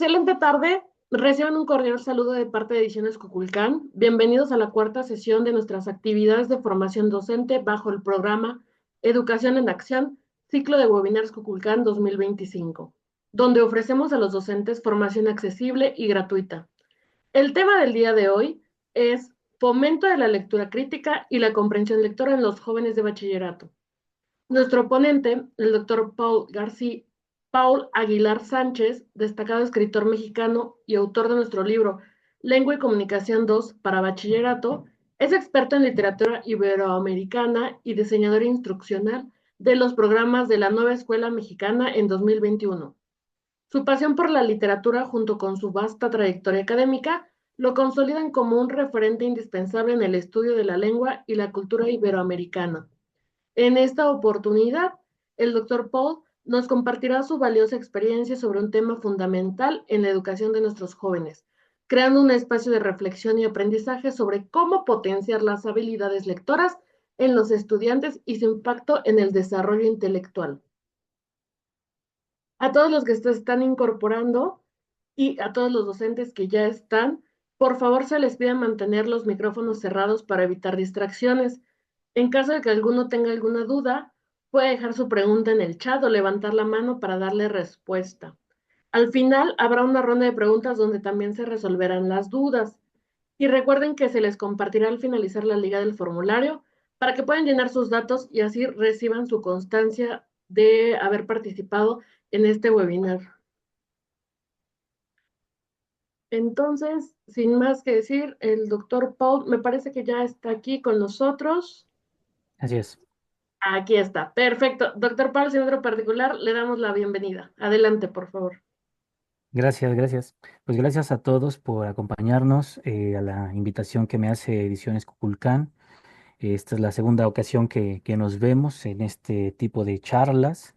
Excelente tarde. Reciban un cordial saludo de parte de Ediciones Cuculcán. Bienvenidos a la cuarta sesión de nuestras actividades de formación docente bajo el programa Educación en Acción, ciclo de webinars Cuculcán 2025, donde ofrecemos a los docentes formación accesible y gratuita. El tema del día de hoy es fomento de la lectura crítica y la comprensión lectora en los jóvenes de bachillerato. Nuestro ponente, el doctor Paul Aguilar Sánchez, destacado escritor mexicano y autor de nuestro libro Lengua y Comunicación 2 para Bachillerato, es experto en literatura iberoamericana y diseñador instruccional de los programas de la Nueva Escuela Mexicana en 2021. Su pasión por la literatura, junto con su vasta trayectoria académica, lo consolidan como un referente indispensable en el estudio de la lengua y la cultura iberoamericana. En esta oportunidad, el doctor Paul nos compartirá su valiosa experiencia sobre un tema fundamental en la educación de nuestros jóvenes, creando un espacio de reflexión y aprendizaje sobre cómo potenciar las habilidades lectoras en los estudiantes y su impacto en el desarrollo intelectual. A todos los que se están incorporando y a todos los docentes que ya están, por favor se les pide mantener los micrófonos cerrados para evitar distracciones. En caso de que alguno tenga alguna duda, puede dejar su pregunta en el chat o levantar la mano para darle respuesta. Al final habrá una ronda de preguntas donde también se resolverán las dudas. Y recuerden que se les compartirá al finalizar la liga del formulario para que puedan llenar sus datos y así reciban su constancia de haber participado en este webinar. Entonces, sin más que decir, el doctor Paul me parece que ya está aquí con nosotros. Así es. Aquí está, perfecto. Doctor Paul, sin otro particular, le damos la bienvenida. Adelante, por favor. Gracias, gracias. Pues gracias a todos por acompañarnos a la invitación que me hace Ediciones Cuculcán. Esta es la segunda ocasión que nos vemos en este tipo de charlas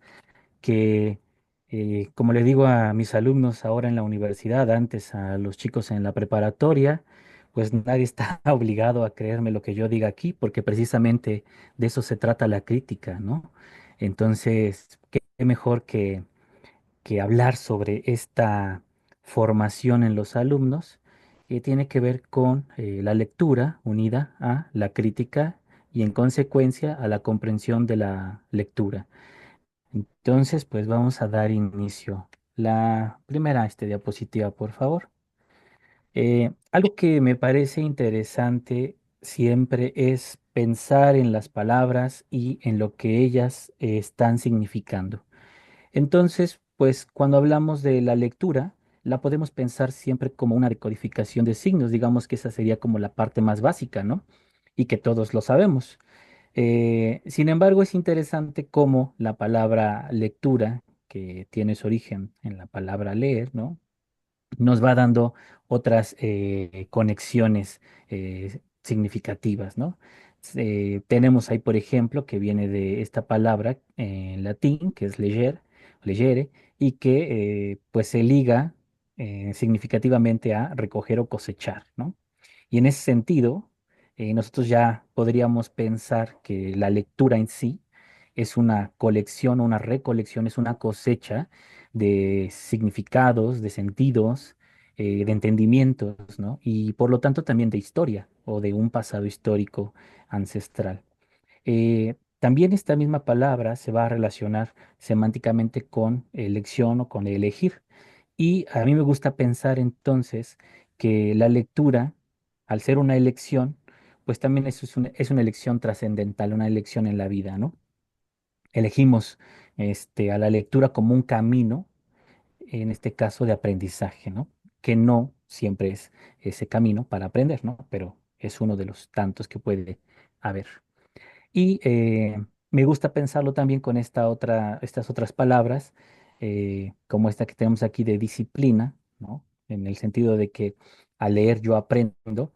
que, como le digo a mis alumnos ahora en la universidad, antes a los chicos en la preparatoria, pues nadie está obligado a creerme lo que yo diga aquí, porque precisamente de eso se trata la crítica, ¿no? Entonces, qué mejor que hablar sobre esta formación en los alumnos que tiene que ver con la lectura unida a la crítica y en consecuencia a la comprensión de la lectura. Entonces, pues vamos a dar inicio. La primera diapositiva, por favor. Algo que me parece interesante siempre es pensar en las palabras y en lo que ellas están significando. Entonces, pues cuando hablamos de la lectura, la podemos pensar siempre como una decodificación de signos, digamos que esa sería como la parte más básica, ¿no? Y que todos lo sabemos. Sin embargo, es interesante cómo la palabra lectura, que tiene su origen en la palabra leer, ¿no? Nos va dando otras conexiones significativas, ¿no? Tenemos ahí, por ejemplo, que viene de esta palabra en latín, que es leger, legere, y que pues se liga significativamente a recoger o cosechar, ¿no? Y en ese sentido, nosotros ya podríamos pensar que la lectura en sí es una colección, una recolección, es una cosecha de significados, de sentidos, de entendimientos, ¿no? Y por lo tanto también de historia o de un pasado histórico ancestral. También esta misma palabra se va a relacionar semánticamente con elección o con elegir. Y a mí me gusta pensar entonces que la lectura, al ser una elección, pues también es una elección trascendental, una elección en la vida, ¿no? Elegimos a la lectura como un camino, en este caso de aprendizaje, ¿no? Que no siempre es ese camino para aprender, ¿no? Pero es uno de los tantos que puede haber. Y me gusta pensarlo también con estas otras palabras, como esta que tenemos aquí de disciplina, ¿no? En el sentido de que al leer yo aprendo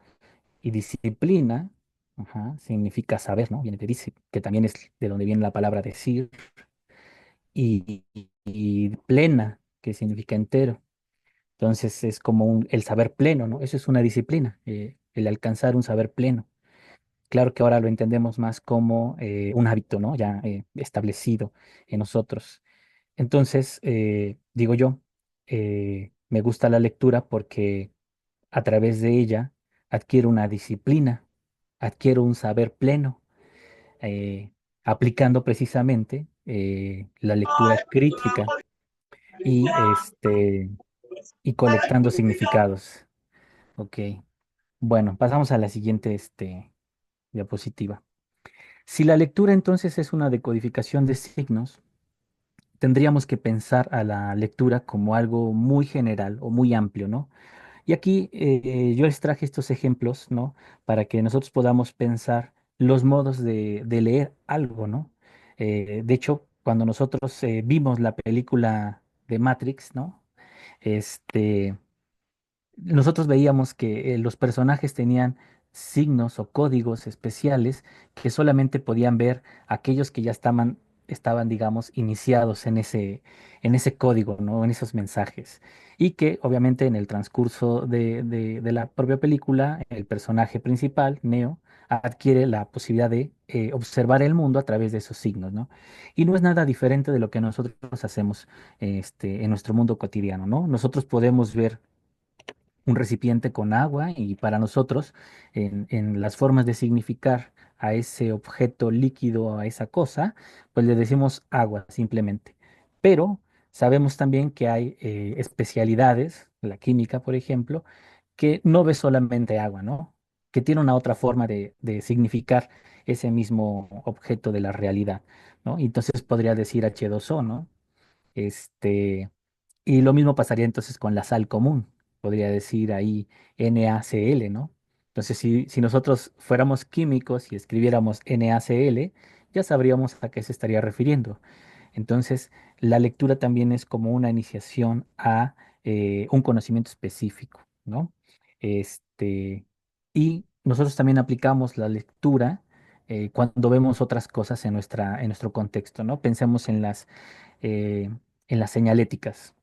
y disciplina, ajá, significa saber, ¿no? Viene de que también es de donde viene la palabra decir, y plena, que significa entero. Entonces es como el saber pleno, ¿no? Eso es una disciplina, el alcanzar un saber pleno. Claro que ahora lo entendemos más como un hábito, ¿no? Ya establecido en nosotros. Entonces, digo yo, Me gusta la lectura porque a través de ella adquiero una disciplina, adquiero un saber pleno, eh, aplicando precisamente la lectura crítica y, y colectando significados. Ok, bueno, pasamos a la siguiente diapositiva. Si la lectura entonces es una decodificación de signos, tendríamos que pensar a la lectura como algo muy general o muy amplio, ¿no? Y aquí yo les traje estos ejemplos, ¿no? Para que nosotros podamos pensar los modos de leer algo, ¿no? De hecho, cuando nosotros vimos la película de Matrix, ¿no? Este, nosotros veíamos que los personajes tenían signos o códigos especiales que solamente podían ver aquellos que ya estaban, digamos, iniciados en ese código, ¿no? En esos mensajes. Y que obviamente en el transcurso de la propia película, el personaje principal, Neo, adquiere la posibilidad de observar el mundo a través de esos signos, ¿no? Y no es nada diferente de lo que nosotros hacemos en nuestro mundo cotidiano, ¿no? Nosotros podemos ver un recipiente con agua y para nosotros, en las formas de significar a ese objeto líquido, a esa cosa, pues le decimos agua simplemente. Pero sabemos también que hay especialidades, la química, por ejemplo, que no ve solamente agua, ¿no? Que tiene una otra forma de significar ese mismo objeto de la realidad, ¿no? Y entonces podría decir H2O, ¿no? Este, y lo mismo pasaría entonces con la sal común. Podría decir ahí NaCl, ¿no? Entonces, si nosotros fuéramos químicos y escribiéramos NaCl, ya sabríamos a qué se estaría refiriendo. Entonces, la lectura también es como una iniciación a un conocimiento específico, ¿no? Este, y nosotros también aplicamos la lectura cuando vemos otras cosas en nuestro contexto, ¿no? Pensemos eh, en las señaléticas.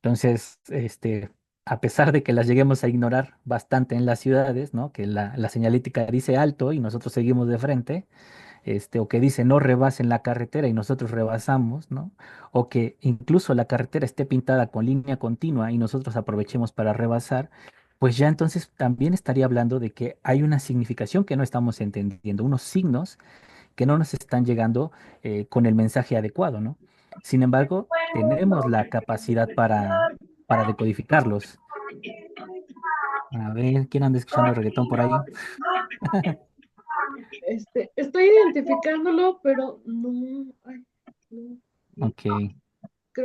Entonces, a pesar de que las lleguemos a ignorar bastante en las ciudades, ¿no? Que la señalética dice alto y nosotros seguimos de frente, o que dice no rebasen la carretera y nosotros rebasamos, ¿no? O que incluso la carretera esté pintada con línea continua y nosotros aprovechemos para rebasar, pues ya entonces también estaría hablando de que hay una significación que no estamos entendiendo, unos signos que no nos están llegando con el mensaje adecuado, ¿no? Sin embargo, tenemos la capacidad para decodificarlos. A ver, ¿quién anda escuchando reggaetón por ahí? Estoy identificándolo, pero no, ay, no, Ok,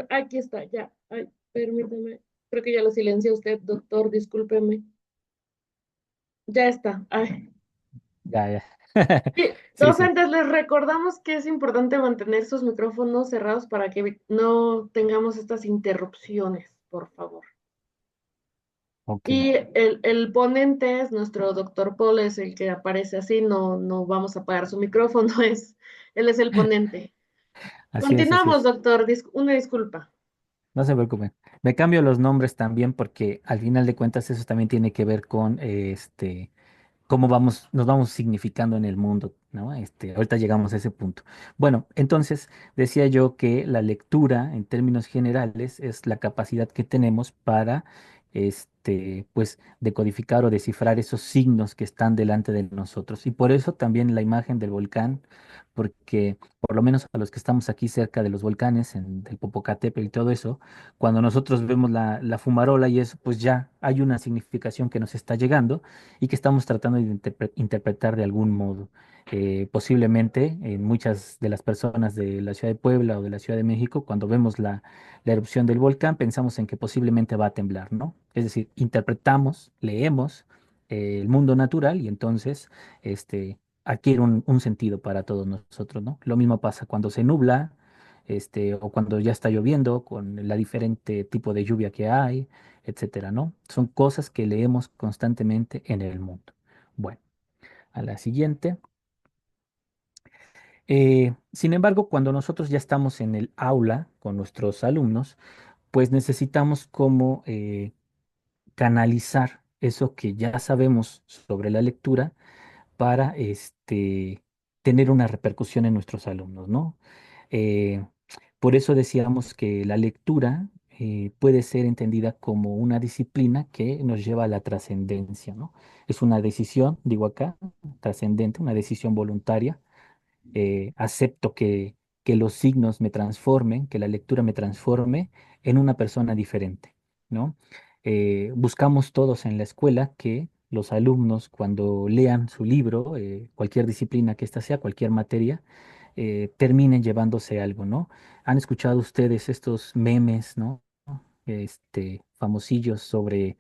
aquí está, ya, ay, permítame, creo que ya lo silencia usted, doctor, discúlpeme, ya está, ay. ya, ya. Sí, Sí, sí, docentes, les recordamos que es importante mantener sus micrófonos cerrados para que no tengamos estas interrupciones, por favor. ok. Y el ponente es nuestro doctor Paul, es el que aparece así, no, no vamos a apagar su micrófono, él es el ponente. Así es, así Continuamos, es. doctor, una disculpa. No se preocupen. Me cambio los nombres también porque al final de cuentas eso también tiene que ver con cómo nos vamos significando en el mundo, ¿no? Ahorita llegamos a ese punto. Bueno, entonces decía yo que la lectura, en términos generales, es la capacidad que tenemos para, pues, decodificar o descifrar esos signos que están delante de nosotros. Y por eso también la imagen del volcán, porque por lo menos a los que estamos aquí cerca de los volcanes, del Popocatépetl y todo eso, cuando nosotros vemos la fumarola y eso, pues ya hay una significación que nos está llegando y que estamos tratando de interpretar de algún modo. Posiblemente muchas de las personas de la ciudad de Puebla o de la Ciudad de México, cuando vemos la erupción del volcán, pensamos en que posiblemente va a temblar, ¿no? Es decir, interpretamos, leemos el mundo natural y entonces adquiere un sentido para todos nosotros, ¿no? Lo mismo pasa cuando se nubla. O cuando ya está lloviendo, con la diferente tipo de lluvia que hay, etcétera, ¿no? Son cosas que leemos constantemente en el mundo. Bueno, a la siguiente. Sin embargo, cuando nosotros ya estamos en el aula con nuestros alumnos, pues necesitamos como canalizar eso que ya sabemos sobre la lectura para tener una repercusión en nuestros alumnos, ¿no? Eh, por eso decíamos que la lectura puede ser entendida como una disciplina que nos lleva a la trascendencia, ¿no? Es una decisión, digo acá, trascendente, una decisión voluntaria. Acepto que los signos me transformen, que la lectura me transforme en una persona diferente, ¿no? Buscamos todos en la escuela que los alumnos, cuando lean su libro, cualquier disciplina que ésta sea, cualquier materia, terminen llevándose algo, ¿no? ¿Han escuchado ustedes estos memes, ¿no? Famosillos sobre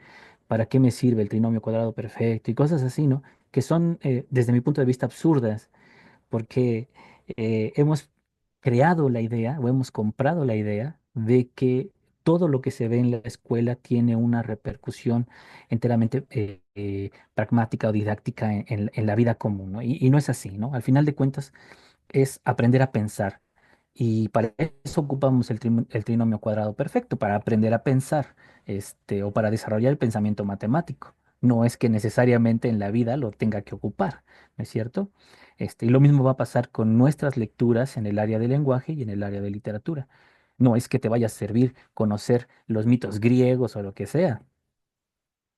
para qué me sirve el trinomio cuadrado perfecto y cosas así, ¿no? Que son, desde mi punto de vista, absurdas porque hemos creado la idea o hemos comprado la idea de que todo lo que se ve en la escuela tiene una repercusión enteramente pragmática o didáctica en la vida común, ¿no? Y no es así, ¿no? Al final de cuentas es aprender a pensar. Y para eso ocupamos el trinomio cuadrado perfecto, para aprender a pensar, o para desarrollar el pensamiento matemático. No es que necesariamente en la vida lo tenga que ocupar, ¿no es cierto? Y lo mismo va a pasar con nuestras lecturas en el área del lenguaje y en el área de literatura. No es que te vaya a servir conocer los mitos griegos o lo que sea,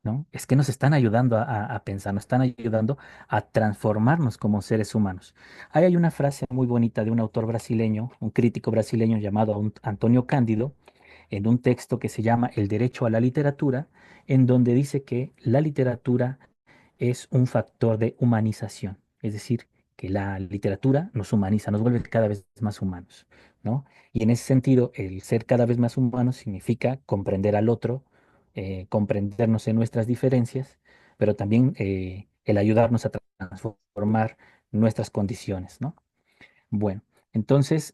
¿no? Es que nos están ayudando a pensar, nos están ayudando a transformarnos como seres humanos. Ahí hay una frase muy bonita de un autor brasileño, un crítico brasileño llamado Antonio Cândido, en un texto que se llama El derecho a la literatura, en donde dice que la literatura es un factor de humanización, es decir, que la literatura nos humaniza, nos vuelve cada vez más humanos, ¿no? Y en ese sentido, el ser cada vez más humanos significa comprender al otro, comprendernos en nuestras diferencias, pero también el ayudarnos a transformar nuestras condiciones, ¿no? Bueno, entonces,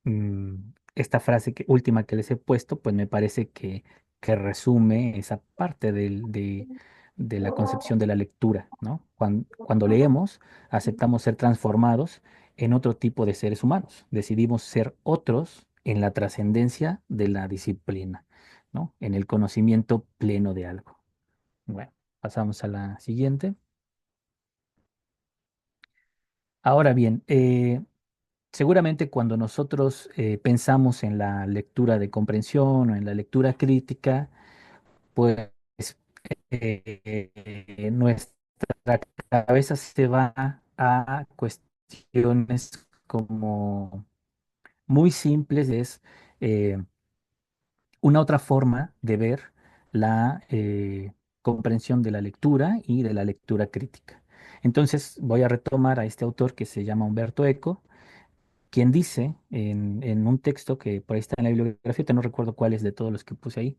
mm, esta frase última que les he puesto, pues me parece que resume esa parte de la concepción de la lectura, ¿no? Cuando leemos, aceptamos ser transformados en otro tipo de seres humanos. Decidimos ser otros en la trascendencia de la disciplina, ¿no? En el conocimiento pleno de algo. Bueno, pasamos a la siguiente. Ahora bien, seguramente cuando nosotros pensamos en la lectura de comprensión o en la lectura crítica, pues nuestra cabeza se va a cuestiones como muy simples, es eh, una otra forma de ver la comprensión de la lectura y de la lectura crítica. Entonces voy a retomar a este autor que se llama Humberto Eco, quien dice en un texto que por ahí está en la bibliografía, no recuerdo cuál es de todos los que puse ahí,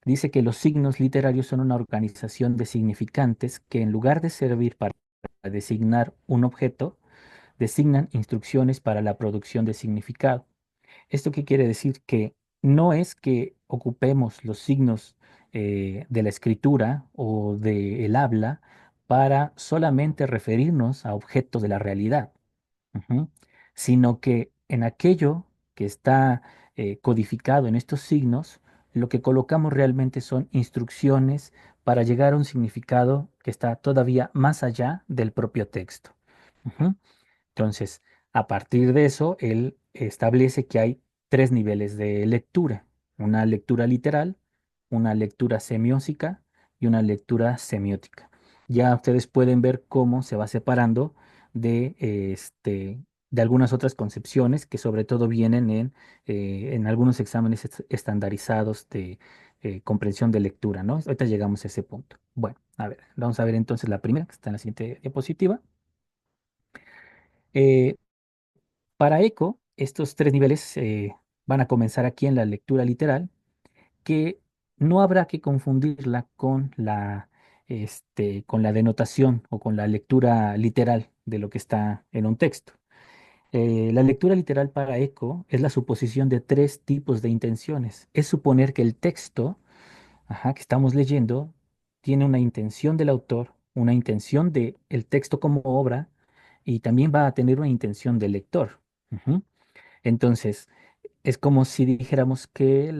dice que los signos literarios son una organización de significantes que en lugar de servir para designar un objeto, designan instrucciones para la producción de significado. ¿Esto qué quiere decir? Que no es que ocupemos los signos de la escritura o del habla para solamente referirnos a objetos de la realidad. Ujú. Sino que en aquello que está codificado en estos signos, lo que colocamos realmente son instrucciones para llegar a un significado que está todavía más allá del propio texto. Ujú. Entonces, a partir de eso, él establece que hay tres niveles de lectura: una lectura literal, una lectura semiósica y una lectura semiótica. Ya ustedes pueden ver cómo se va separando de, de algunas otras concepciones que sobre todo vienen en algunos exámenes estandarizados de comprensión de lectura, ¿no? Ahorita llegamos a ese punto. Bueno, a ver, vamos a ver entonces la primera, que está en la siguiente diapositiva. Eh, para Eco, estos tres niveles van a comenzar aquí en la lectura literal, que no habrá que confundirla con la denotación o con la lectura literal de lo que está en un texto. La lectura literal para Eco es la suposición de tres tipos de intenciones. Es suponer que el texto, ajá, que estamos leyendo tiene una intención del autor, una intención de el texto como obra y también va a tener una intención del lector. Ujú. Entonces, es como si dijéramos que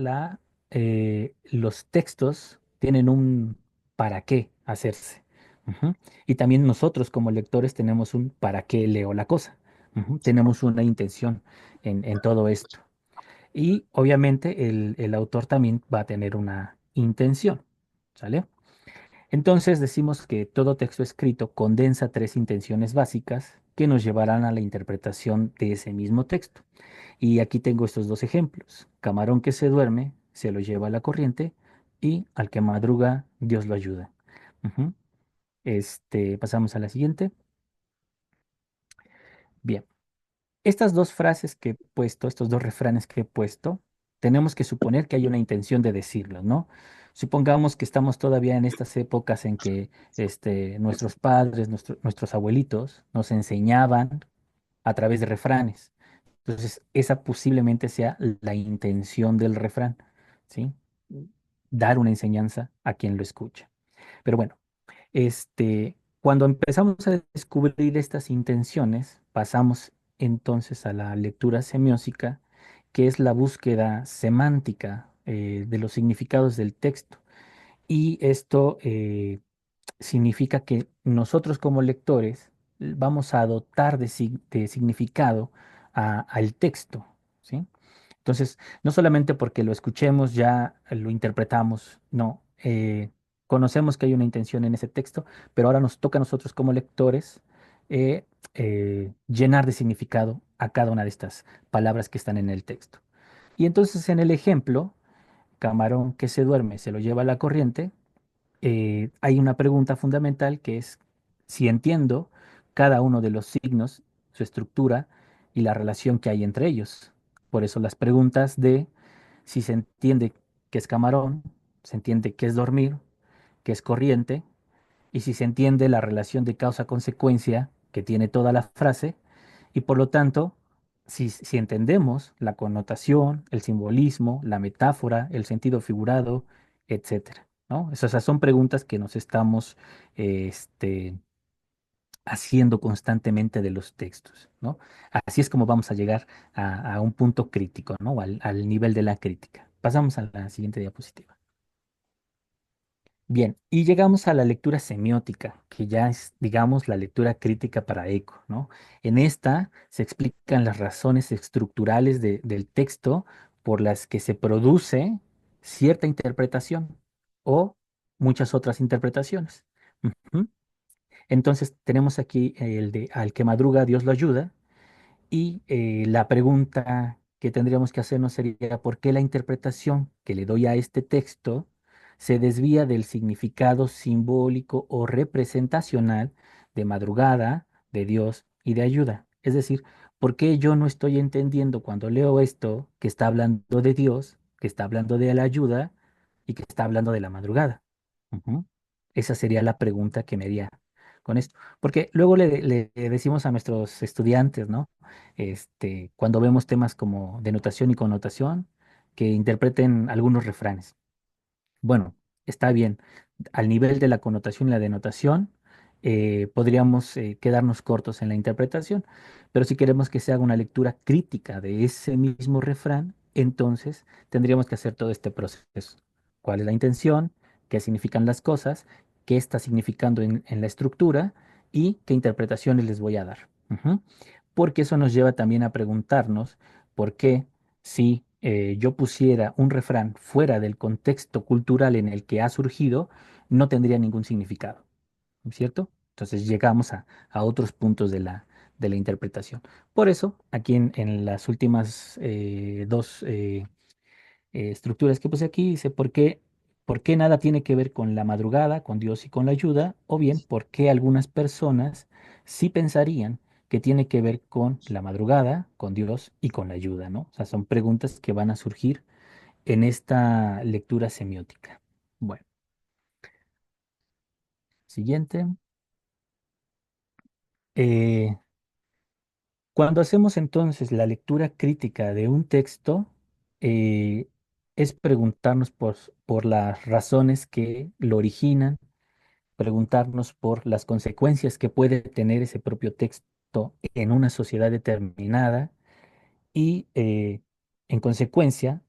los textos tienen un para qué hacerse. Ujú. Y también nosotros como lectores tenemos un para qué leo la cosa. Ujú. Tenemos una intención en todo esto. Y obviamente el autor también va a tener una intención, ¿sale? Entonces decimos que todo texto escrito condensa tres intenciones básicas que nos llevarán a la interpretación de ese mismo texto. Y aquí tengo estos dos ejemplos. Camarón que se duerme, se lo lleva la corriente, y al que madruga, Dios lo ayuda. Ujú. Pasamos a la siguiente. Bien, estas dos frases que he puesto, estos dos refranes que he puesto, tenemos que suponer que hay una intención de decirlos, ¿no? Supongamos que estamos todavía en estas épocas en que nuestros padres, nuestros abuelitos nos enseñaban a través de refranes. Entonces, esa posiblemente sea la intención del refrán, ¿sí? Dar una enseñanza a quien lo escucha. Pero bueno, cuando empezamos a descubrir estas intenciones, pasamos entonces a la lectura semiótica, que es la búsqueda semántica de los significados del texto. Y esto significa que nosotros como lectores vamos a dotar de significado al texto, ¿sí? Entonces, no solamente porque lo escuchemos ya lo interpretamos, no. Conocemos que hay una intención en ese texto, pero ahora nos toca a nosotros como lectores eh, llenar de significado a cada una de estas palabras que están en el texto. Y entonces en el ejemplo, camarón que se duerme se lo lleva la corriente, hay una pregunta fundamental que es si entiendo cada uno de los signos, su estructura y la relación que hay entre ellos. Por eso las preguntas de si se entiende qué es camarón, se entiende qué es dormir, qué es corriente, y si se entiende la relación de causa-consecuencia que tiene toda la frase, y por lo tanto, si entendemos la connotación, el simbolismo, la metáfora, el sentido figurado, etcétera, ¿no? Esas son preguntas que nos estamos eh, este, haciendo constantemente de los textos, ¿no? Así es como vamos a llegar a un punto crítico, ¿no? Al nivel de la crítica. Pasamos a la siguiente diapositiva. Bien, y llegamos a la lectura semiótica, que ya es, digamos, la lectura crítica para Eco, ¿no? En esta se explican las razones estructurales del texto por las que se produce cierta interpretación o muchas otras interpretaciones. Ujú. Entonces tenemos aquí el de al que madruga, Dios lo ayuda, y la pregunta que tendríamos que hacernos sería, ¿por qué la interpretación que le doy a este texto se desvía del significado simbólico o representacional de madrugada, de Dios y de ayuda? Es decir, ¿por qué yo no estoy entendiendo cuando leo esto que está hablando de Dios, que está hablando de la ayuda y que está hablando de la madrugada? Ujú. Esa sería la pregunta que me haría con esto. Porque luego le decimos a nuestros estudiantes, ¿no? Cuando vemos temas como denotación y connotación, que interpreten algunos refranes. Bueno, está bien. Al nivel de la connotación y la denotación, podríamos quedarnos cortos en la interpretación, pero si queremos que se haga una lectura crítica de ese mismo refrán, entonces tendríamos que hacer todo este proceso. ¿Cuál es la intención? ¿Qué significan las cosas? ¿Qué está significando en la estructura? ¿Y qué interpretaciones les voy a dar? Ujú. Porque eso nos lleva también a preguntarnos por qué si yo pusiera un refrán fuera del contexto cultural en el que ha surgido, no tendría ningún significado, ¿no es cierto? Entonces llegamos a otros puntos de la interpretación. Por eso, aquí en las últimas dos estructuras que puse aquí, dice, por qué nada tiene que ver con la madrugada, con Dios y con la ayuda? O bien, ¿por qué algunas personas sí pensarían que tiene que ver con la madrugada, con Dios y con la ayuda, ¿no? O sea, son preguntas que van a surgir en esta lectura semiótica. Bueno, siguiente. Eh, Cuando hacemos entonces la lectura crítica de un texto, eh, es preguntarnos por las razones que lo originan, preguntarnos por las consecuencias que puede tener ese propio texto en una sociedad determinada y, en consecuencia,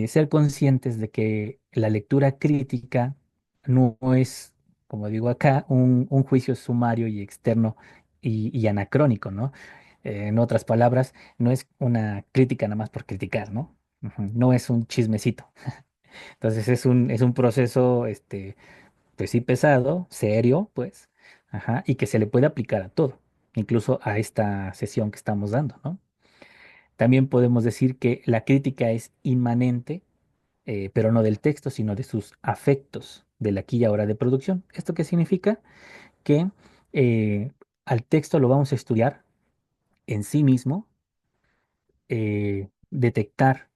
ser conscientes de que la lectura crítica no es, como digo acá, un juicio sumario y externo y anacrónico, ¿no? En otras palabras, no es una crítica nada más por criticar, ¿no? Ujú. No es un chismecito. Entonces es un proceso, pues sí, pesado, serio, pues, ajá, y que se le puede aplicar a todo, incluso a esta sesión que estamos dando, ¿no? También podemos decir que la crítica es inmanente, pero no del texto, sino de sus afectos, del aquí y ahora de producción. ¿Esto qué significa? Que al texto lo vamos a estudiar en sí mismo, detectar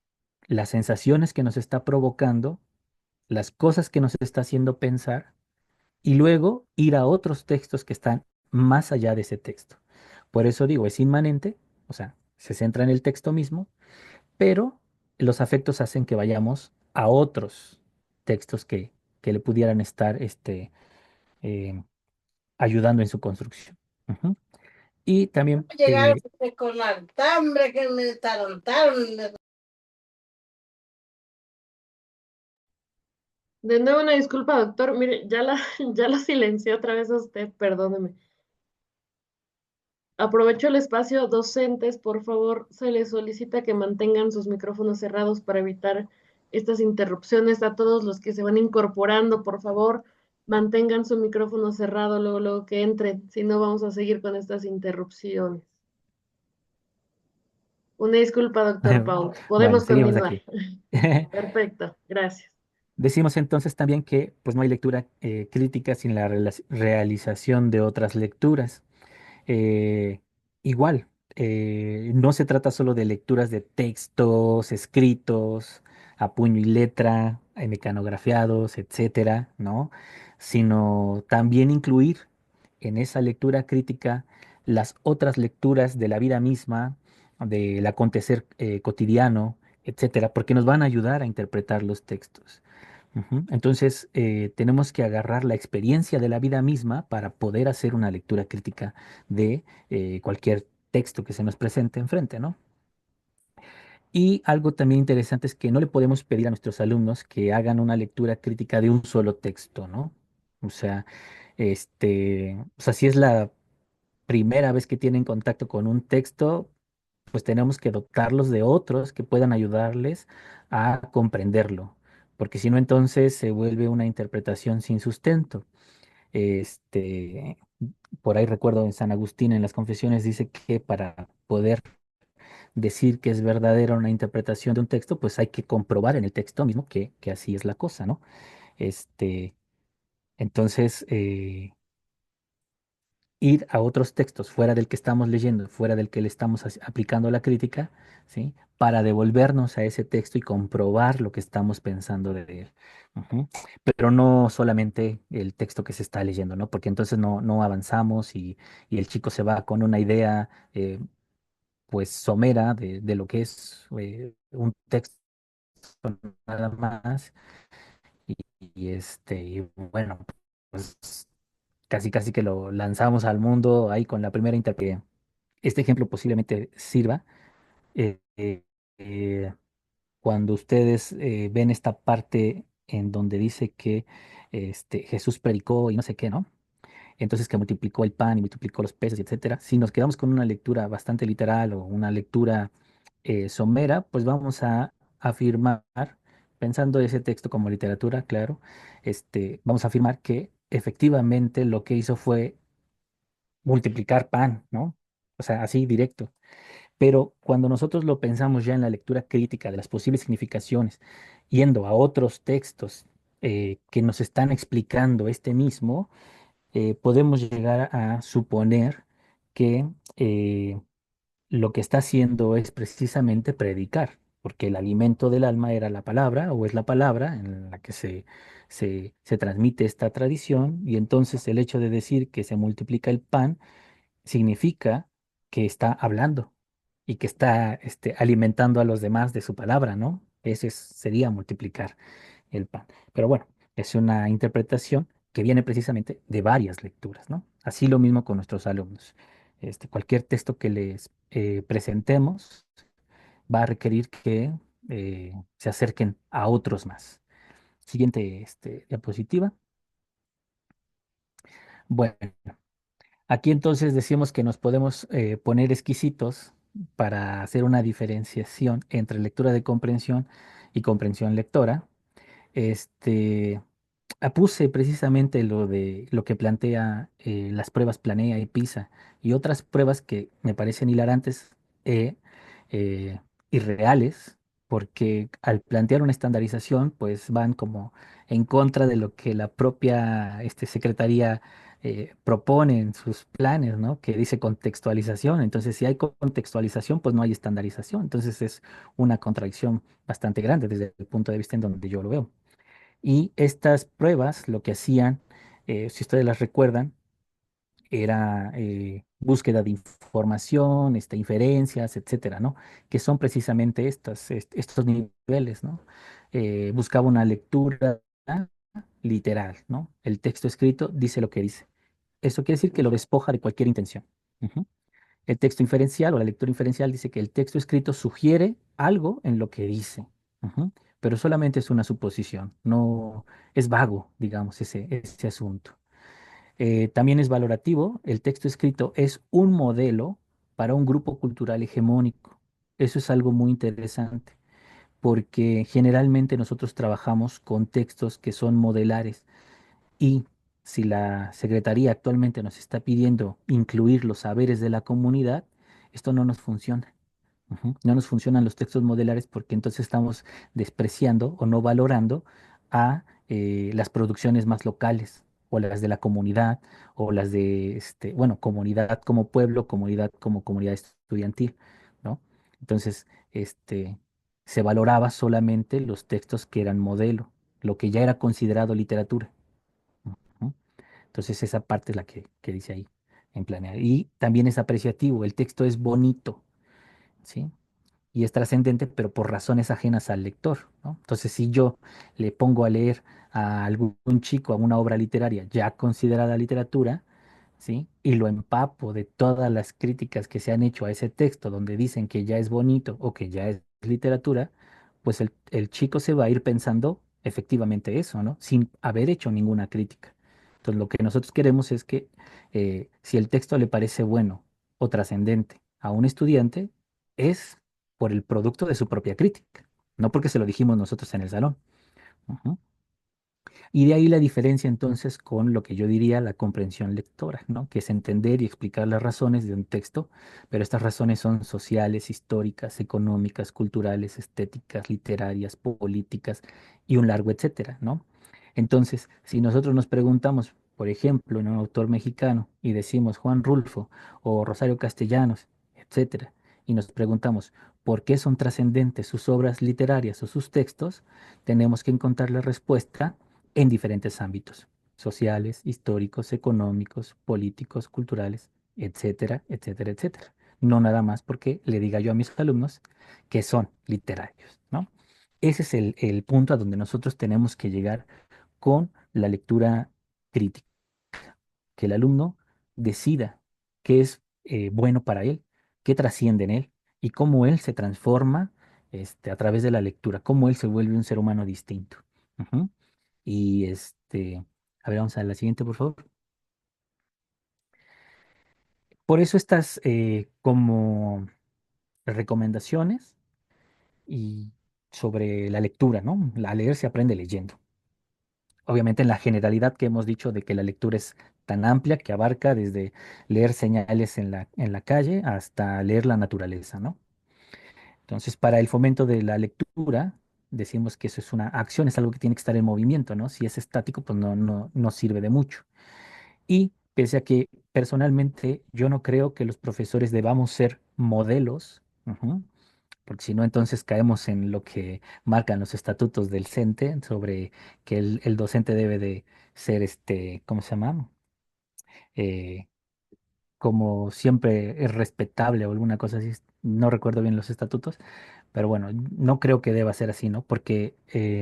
las sensaciones que nos está provocando, las cosas que nos está haciendo pensar y luego ir a otros textos que están más allá de ese texto. Por eso digo, es inmanente, o sea, se centra en el texto mismo, pero los afectos hacen que vayamos a otros textos que le pudieran estar eh, ayudando en su construcción. Ujú. Y también, Llegaron con hartambre que me tarontaron. De nuevo, una disculpa, doctor. Mire, ya la silencié otra vez a usted, perdóneme. Aprovecho el espacio. Docentes, por favor, se les solicita que mantengan sus micrófonos cerrados para evitar estas interrupciones. A todos los que se van incorporando, por favor, mantengan su micrófono cerrado luego que entren. Si no, vamos a seguir con estas interrupciones. Una disculpa, doctor Paul. bueno, Podemos seguimos continuar. aquí. Perfecto, gracias. Decimos entonces también que pues no hay lectura crítica sin la realización de otras lecturas. Eh, igual, no se trata solo de lecturas de textos escritos a puño y letra, mecanografiados, etcétera, ¿no? Sino también incluir en esa lectura crítica las otras lecturas de la vida misma, del acontecer cotidiano, etcétera, porque nos van a ayudar a interpretar los textos. Ujú. Entonces, tenemos que agarrar la experiencia de la vida misma para poder hacer una lectura crítica de cualquier texto que se nos presente enfrente, ¿no? Y algo también interesante es que no le podemos pedir a nuestros alumnos que hagan una lectura crítica de un solo texto, ¿no? O sea, si es la primera vez que tienen contacto con un texto, pues tenemos que dotarlos de otros que puedan ayudarles a comprenderlo, porque si no, entonces se vuelve una interpretación sin sustento. Este, por ahí recuerdo en San Agustín en las Confesiones dice que para poder decir que es verdadera una interpretación de un texto, pues hay que comprobar en el texto mismo que así es la cosa, ¿no? Este, entonces, ir a otros textos fuera del que estamos leyendo, fuera del que le estamos aplicando la crítica, ¿sí? Para devolvernos a ese texto y comprobar lo que estamos pensando de él. Ujú. Pero no solamente el texto que se está leyendo, ¿no? Porque entonces no avanzamos y el chico se va con una idea, pues, somera de lo que es un texto nada más. Y, y bueno, pues casi casi que lo lanzamos al mundo ahí con la primera interpretación. Este ejemplo posiblemente sirva eh, eh, eh, cuando ustedes ven esta parte en donde dice que Jesús predicó y no sé qué, ¿no? Entonces que multiplicó el pan y multiplicó los peces, etcétera. Si nos quedamos con una lectura bastante literal o una lectura somera, pues vamos a afirmar, pensando ese texto como literatura, claro, vamos a afirmar que efectivamente lo que hizo fue multiplicar pan, ¿no? O sea, así directo. Pero cuando nosotros lo pensamos ya en la lectura crítica de las posibles significaciones, yendo a otros textos que nos están explicando este mismo, podemos llegar a suponer que lo que está haciendo es precisamente predicar, porque el alimento del alma era la palabra o es la palabra en la que se transmite esta tradición, y entonces el hecho de decir que se multiplica el pan significa que está hablando y que está alimentando a los demás de su palabra, ¿no? Sería multiplicar el pan. Pero bueno, es una interpretación que viene precisamente de varias lecturas, ¿no? Así lo mismo con nuestros alumnos. Cualquier texto que les presentemos va a requerir que se acerquen a otros más. Siguiente diapositiva. Bueno. Aquí entonces decimos que nos podemos poner exquisitos para hacer una diferenciación entre lectura de comprensión y comprensión lectora. Este, Puse precisamente lo de lo que plantea las pruebas Planea y PISA y otras pruebas que me parecen hilarantes e eh, irreales, porque al plantear una estandarización, pues van como en contra de lo que la propia secretaría propone en sus planes, ¿no? Que dice contextualización. Entonces, si hay contextualización, pues no hay estandarización. Entonces, es una contradicción bastante grande desde el punto de vista en donde yo lo veo. Y estas pruebas lo que hacían, si ustedes las recuerdan, era búsqueda de información, inferencias, etcétera, ¿no? Que son precisamente estos niveles, ¿no? Buscaba una lectura literal, ¿no? El texto escrito dice lo que dice. Eso quiere decir que lo despoja de cualquier intención. Ujú. El texto inferencial o la lectura inferencial dice que el texto escrito sugiere algo en lo que dice, ujú, pero solamente es una suposición, no es vago, digamos, ese asunto. También es valorativo, el texto escrito es un modelo para un grupo cultural hegemónico. Eso es algo muy interesante, porque generalmente nosotros trabajamos con textos que son modelares y si la Secretaría actualmente nos está pidiendo incluir los saberes de la comunidad, esto no nos funciona. Ujú. No nos funcionan los textos modelares porque entonces estamos despreciando o no valorando a las producciones más locales o las de la comunidad o las de, bueno, comunidad como pueblo, comunidad como comunidad estudiantil, ¿no? Entonces, se valoraba solamente los textos que eran modelo, lo que ya era considerado literatura. Ujú. Entonces, esa parte es la que dice ahí en planear. Y también es apreciativo, el texto es bonito, ¿sí? Y es trascendente, pero por razones ajenas al lector, ¿no? Entonces, si yo le pongo a leer a algún chico a una obra literaria ya considerada literatura, ¿sí? Y lo empapo de todas las críticas que se han hecho a ese texto donde dicen que ya es bonito o que ya es literatura, pues el chico se va a ir pensando efectivamente eso, ¿no? Sin haber hecho ninguna crítica. Entonces, lo que nosotros queremos es que si el texto le parece bueno o trascendente a un estudiante, es por el producto de su propia crítica, no porque se lo dijimos nosotros en el salón. Ujú. Y de ahí la diferencia entonces con lo que yo diría la comprensión lectora, ¿no? Que es entender y explicar las razones de un texto, pero estas razones son sociales, históricas, económicas, culturales, estéticas, literarias, políticas y un largo etcétera, ¿no? Entonces, si nosotros nos preguntamos, por ejemplo, en un autor mexicano y decimos Juan Rulfo o Rosario Castellanos, etcétera, y nos preguntamos por qué son trascendentes sus obras literarias o sus textos, tenemos que encontrar la respuesta en diferentes ámbitos, sociales, históricos, económicos, políticos, culturales, etcétera, etcétera, etcétera. No nada más porque le diga yo a mis alumnos que son literarios, ¿no? Ese es el punto a donde nosotros tenemos que llegar con la lectura crítica, que el alumno decida qué es bueno para él, qué trasciende en él y cómo él se transforma a través de la lectura, cómo él se vuelve un ser humano distinto. Ujú. Y a ver, vamos a la siguiente, por favor. Por eso estas como recomendaciones y sobre la lectura, ¿no? La leer se aprende leyendo. Obviamente en la generalidad que hemos dicho de que la lectura es tan amplia que abarca desde leer señales en la calle hasta leer la naturaleza, ¿no? Entonces, para el fomento de la lectura, decimos que eso es una acción, es algo que tiene que estar en movimiento, ¿no? Si es estático, pues no sirve de mucho. Y pese a que personalmente yo no creo que los profesores debamos ser modelos, ujú, porque si no, entonces caemos en lo que marcan los estatutos del CENTE sobre que el docente debe de ser ¿cómo se llama? Eh, Como siempre es respetable o alguna cosa así, no recuerdo bien los estatutos, pero bueno, no creo que deba ser así, ¿no? Porque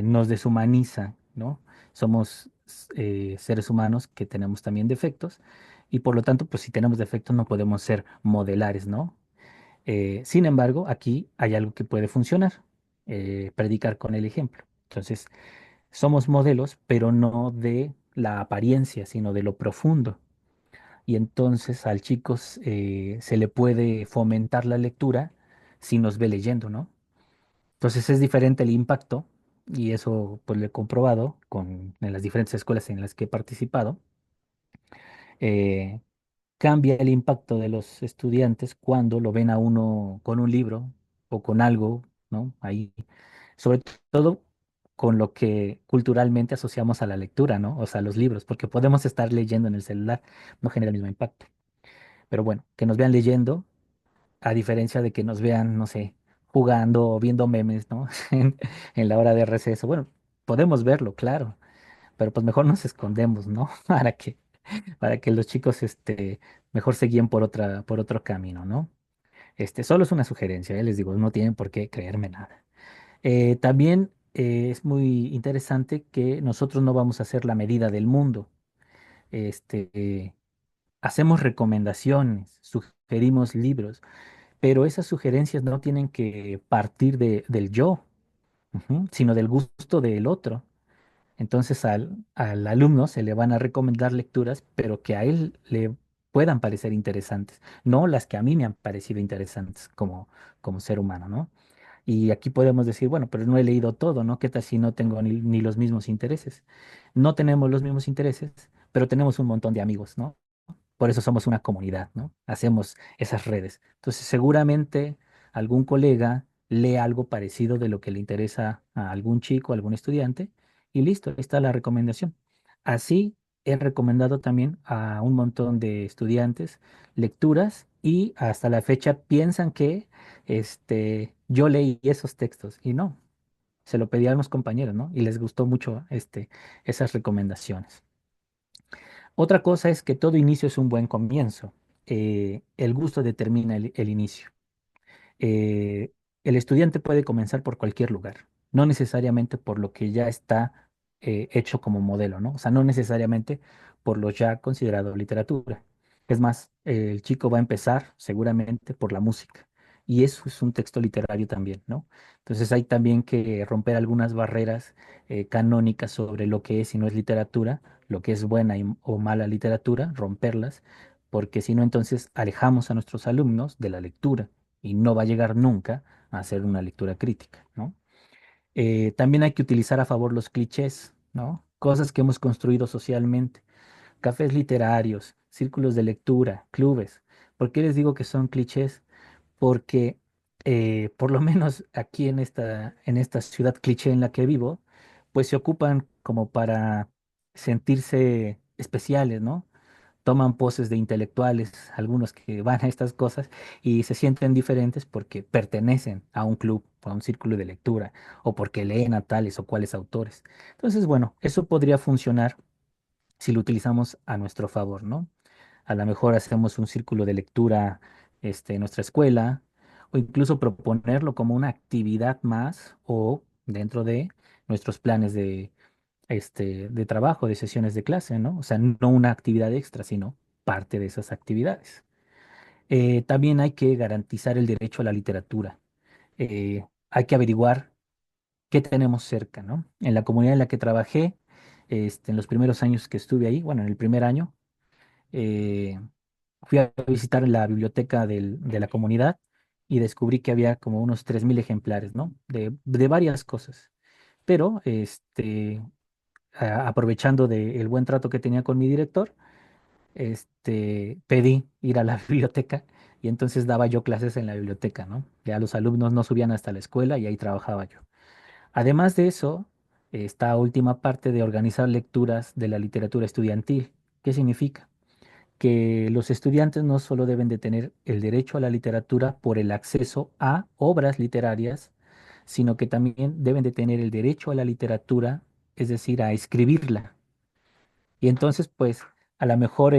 nos deshumaniza, ¿no? Somos seres humanos que tenemos también defectos y por lo tanto, pues si tenemos defectos no podemos ser modelares, ¿no? Sin embargo, aquí hay algo que puede funcionar, predicar con el ejemplo. Entonces, somos modelos, pero no de la apariencia, sino de lo profundo. y entonces al chico se le puede fomentar la lectura si nos ve leyendo, ¿no? Entonces es diferente el impacto y eso pues lo he comprobado en las diferentes escuelas en las que he participado. eh, Cambia el impacto de los estudiantes cuando lo ven a uno con un libro o con algo, ¿no? Ahí, sobre todo con lo que culturalmente asociamos a la lectura, ¿no? O sea, los libros, porque podemos estar leyendo en el celular, no genera el mismo impacto. Pero bueno, que nos vean leyendo, a diferencia de que nos vean, no sé, jugando o viendo memes, ¿no? En la hora de receso. Bueno, podemos verlo, claro, pero pues mejor nos escondemos, ¿no? Para que los chicos, mejor se guíen por otro camino, ¿no? Solo es una sugerencia, les digo, no tienen por qué creerme nada. También es muy interesante que nosotros no vamos a hacer la medida del mundo. Este, eh, Hacemos recomendaciones, sugerimos libros, pero esas sugerencias no tienen que partir del yo, sino del gusto del otro. Entonces al alumno se le van a recomendar lecturas, pero que a él le puedan parecer interesantes, no las que a mí me han parecido interesantes como ser humano, ¿no? Y aquí podemos decir, bueno, pero no he leído todo, ¿no? ¿Qué tal si no tengo ni los mismos intereses? No tenemos los mismos intereses, pero tenemos un montón de amigos, ¿no? Por eso somos una comunidad, ¿no? Hacemos esas redes. Entonces, seguramente algún colega lee algo parecido de lo que le interesa a algún chico, a algún estudiante, y listo, ahí está la recomendación. Así he recomendado también a un montón de estudiantes lecturas y hasta la fecha piensan que yo leí esos textos y no, se lo pedí a unos compañeros, ¿no? Y les gustó mucho esas recomendaciones. Otra cosa es que todo inicio es un buen comienzo. El gusto determina el inicio. Eh, el estudiante puede comenzar por cualquier lugar, no necesariamente por lo que ya está hecho como modelo, ¿no? O sea, no necesariamente por lo ya considerado literatura. Es más, el chico va a empezar seguramente por la música. Y eso es un texto literario también, ¿no? Entonces hay también que romper algunas barreras canónicas sobre lo que es y no es literatura, lo que es buena o mala literatura, romperlas, porque si no, entonces alejamos a nuestros alumnos de la lectura y no va a llegar nunca a hacer una lectura crítica, ¿no? También hay que utilizar a favor los clichés, ¿no? Cosas que hemos construido socialmente, cafés literarios, círculos de lectura, clubes. ¿Por qué les digo que son clichés? Porque por lo menos aquí en esta ciudad cliché en la que vivo, pues se ocupan como para sentirse especiales, ¿no? Toman poses de intelectuales, algunos que van a estas cosas y se sienten diferentes porque pertenecen a un club, a un círculo de lectura o porque leen a tales o cuales autores. Entonces, bueno, eso podría funcionar si lo utilizamos a nuestro favor, ¿no? A lo mejor hacemos un círculo de lectura en nuestra escuela o incluso proponerlo como una actividad más o dentro de nuestros planes de trabajo, de sesiones de clase, ¿no? O sea, no una actividad extra, sino parte de esas actividades. También hay que garantizar el derecho a la literatura. Hay que averiguar qué tenemos cerca, ¿no? En la comunidad en la que trabajé, en los primeros años que estuve ahí, bueno, en el primer año, eh, fui a visitar la biblioteca de la comunidad y descubrí que había como unos 3.000 ejemplares, ¿no? De varias cosas. Pero, aprovechando del buen trato que tenía con mi director, pedí ir a la biblioteca y entonces daba yo clases en la biblioteca, ¿no? Ya los alumnos no subían hasta la escuela y ahí trabajaba yo. Además de eso, esta última parte de organizar lecturas de la literatura estudiantil. ¿Qué significa? Que los estudiantes no solo deben de tener el derecho a la literatura por el acceso a obras literarias, sino que también deben de tener el derecho a la literatura, es decir, a escribirla. Y entonces, pues, a lo mejor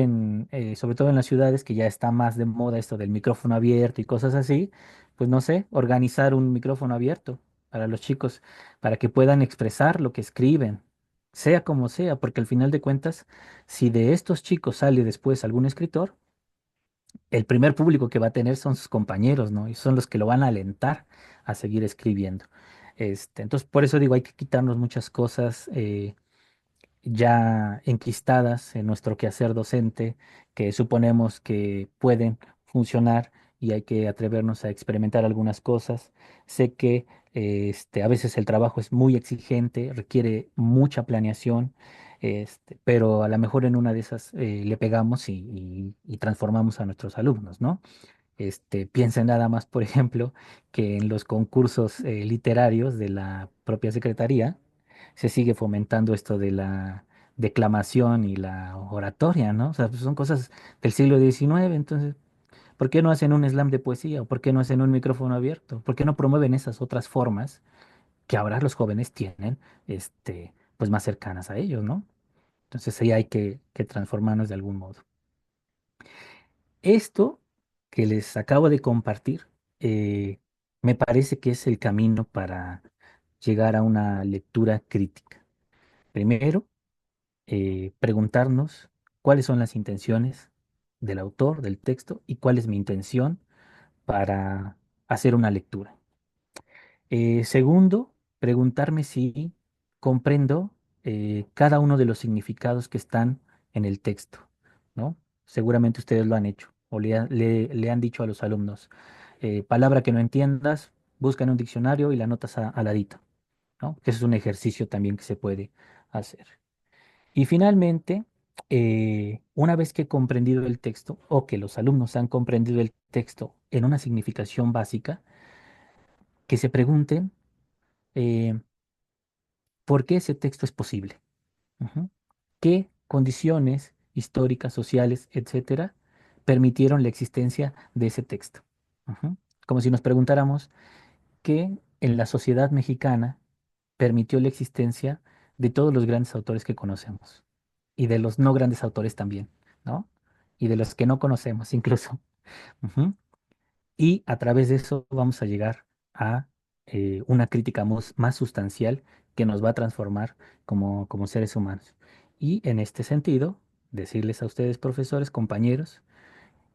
sobre todo en las ciudades que ya está más de moda esto del micrófono abierto y cosas así, pues no sé, organizar un micrófono abierto para los chicos, para que puedan expresar lo que escriben, sea como sea, porque al final de cuentas, si de estos chicos sale después algún escritor, el primer público que va a tener son sus compañeros, ¿no? Y son los que lo van a alentar a seguir escribiendo. Entonces, por eso digo, hay que quitarnos muchas cosas. ya enquistadas en nuestro quehacer docente, que suponemos que pueden funcionar y hay que atrevernos a experimentar algunas cosas. Sé que a veces el trabajo es muy exigente, requiere mucha planeación, pero a lo mejor en una de esas le pegamos y transformamos a nuestros alumnos, ¿no? Piensen nada más, por ejemplo, que en los concursos literarios de la propia Secretaría se sigue fomentando esto de la declamación y la oratoria, ¿no? O sea, pues son cosas del siglo XIX, entonces, ¿por qué no hacen un slam de poesía? ¿O por qué no hacen un micrófono abierto? ¿Por qué no promueven esas otras formas que ahora los jóvenes tienen, pues más cercanas a ellos, ¿no? Entonces ahí hay que transformarnos de algún modo. Esto que les acabo de compartir, me parece que es el camino para llegar a una lectura crítica. Primero, preguntarnos cuáles son las intenciones del autor, del texto, y cuál es mi intención para hacer una lectura. Segundo, preguntarme si comprendo cada uno de los significados que están en el texto, ¿no? Seguramente ustedes lo han hecho o le han dicho a los alumnos, palabra que no entiendas, busca en un diccionario y la anotas al ladito, ¿no? Que ese es un ejercicio también que se puede hacer. Y finalmente, una vez que he comprendido el texto o que los alumnos han comprendido el texto en una significación básica, que se pregunten, eh, ¿por qué ese texto es posible? Ujú. ¿Qué condiciones históricas, sociales, etcétera, permitieron la existencia de ese texto? Ujú. Como si nos preguntáramos qué en la sociedad mexicana permitió la existencia de todos los grandes autores que conocemos y de los no grandes autores también, ¿no? Y de los que no conocemos incluso. Ujú. Y a través de eso vamos a llegar a una crítica más sustancial que nos va a transformar como seres humanos. Y en este sentido, decirles a ustedes, profesores, compañeros,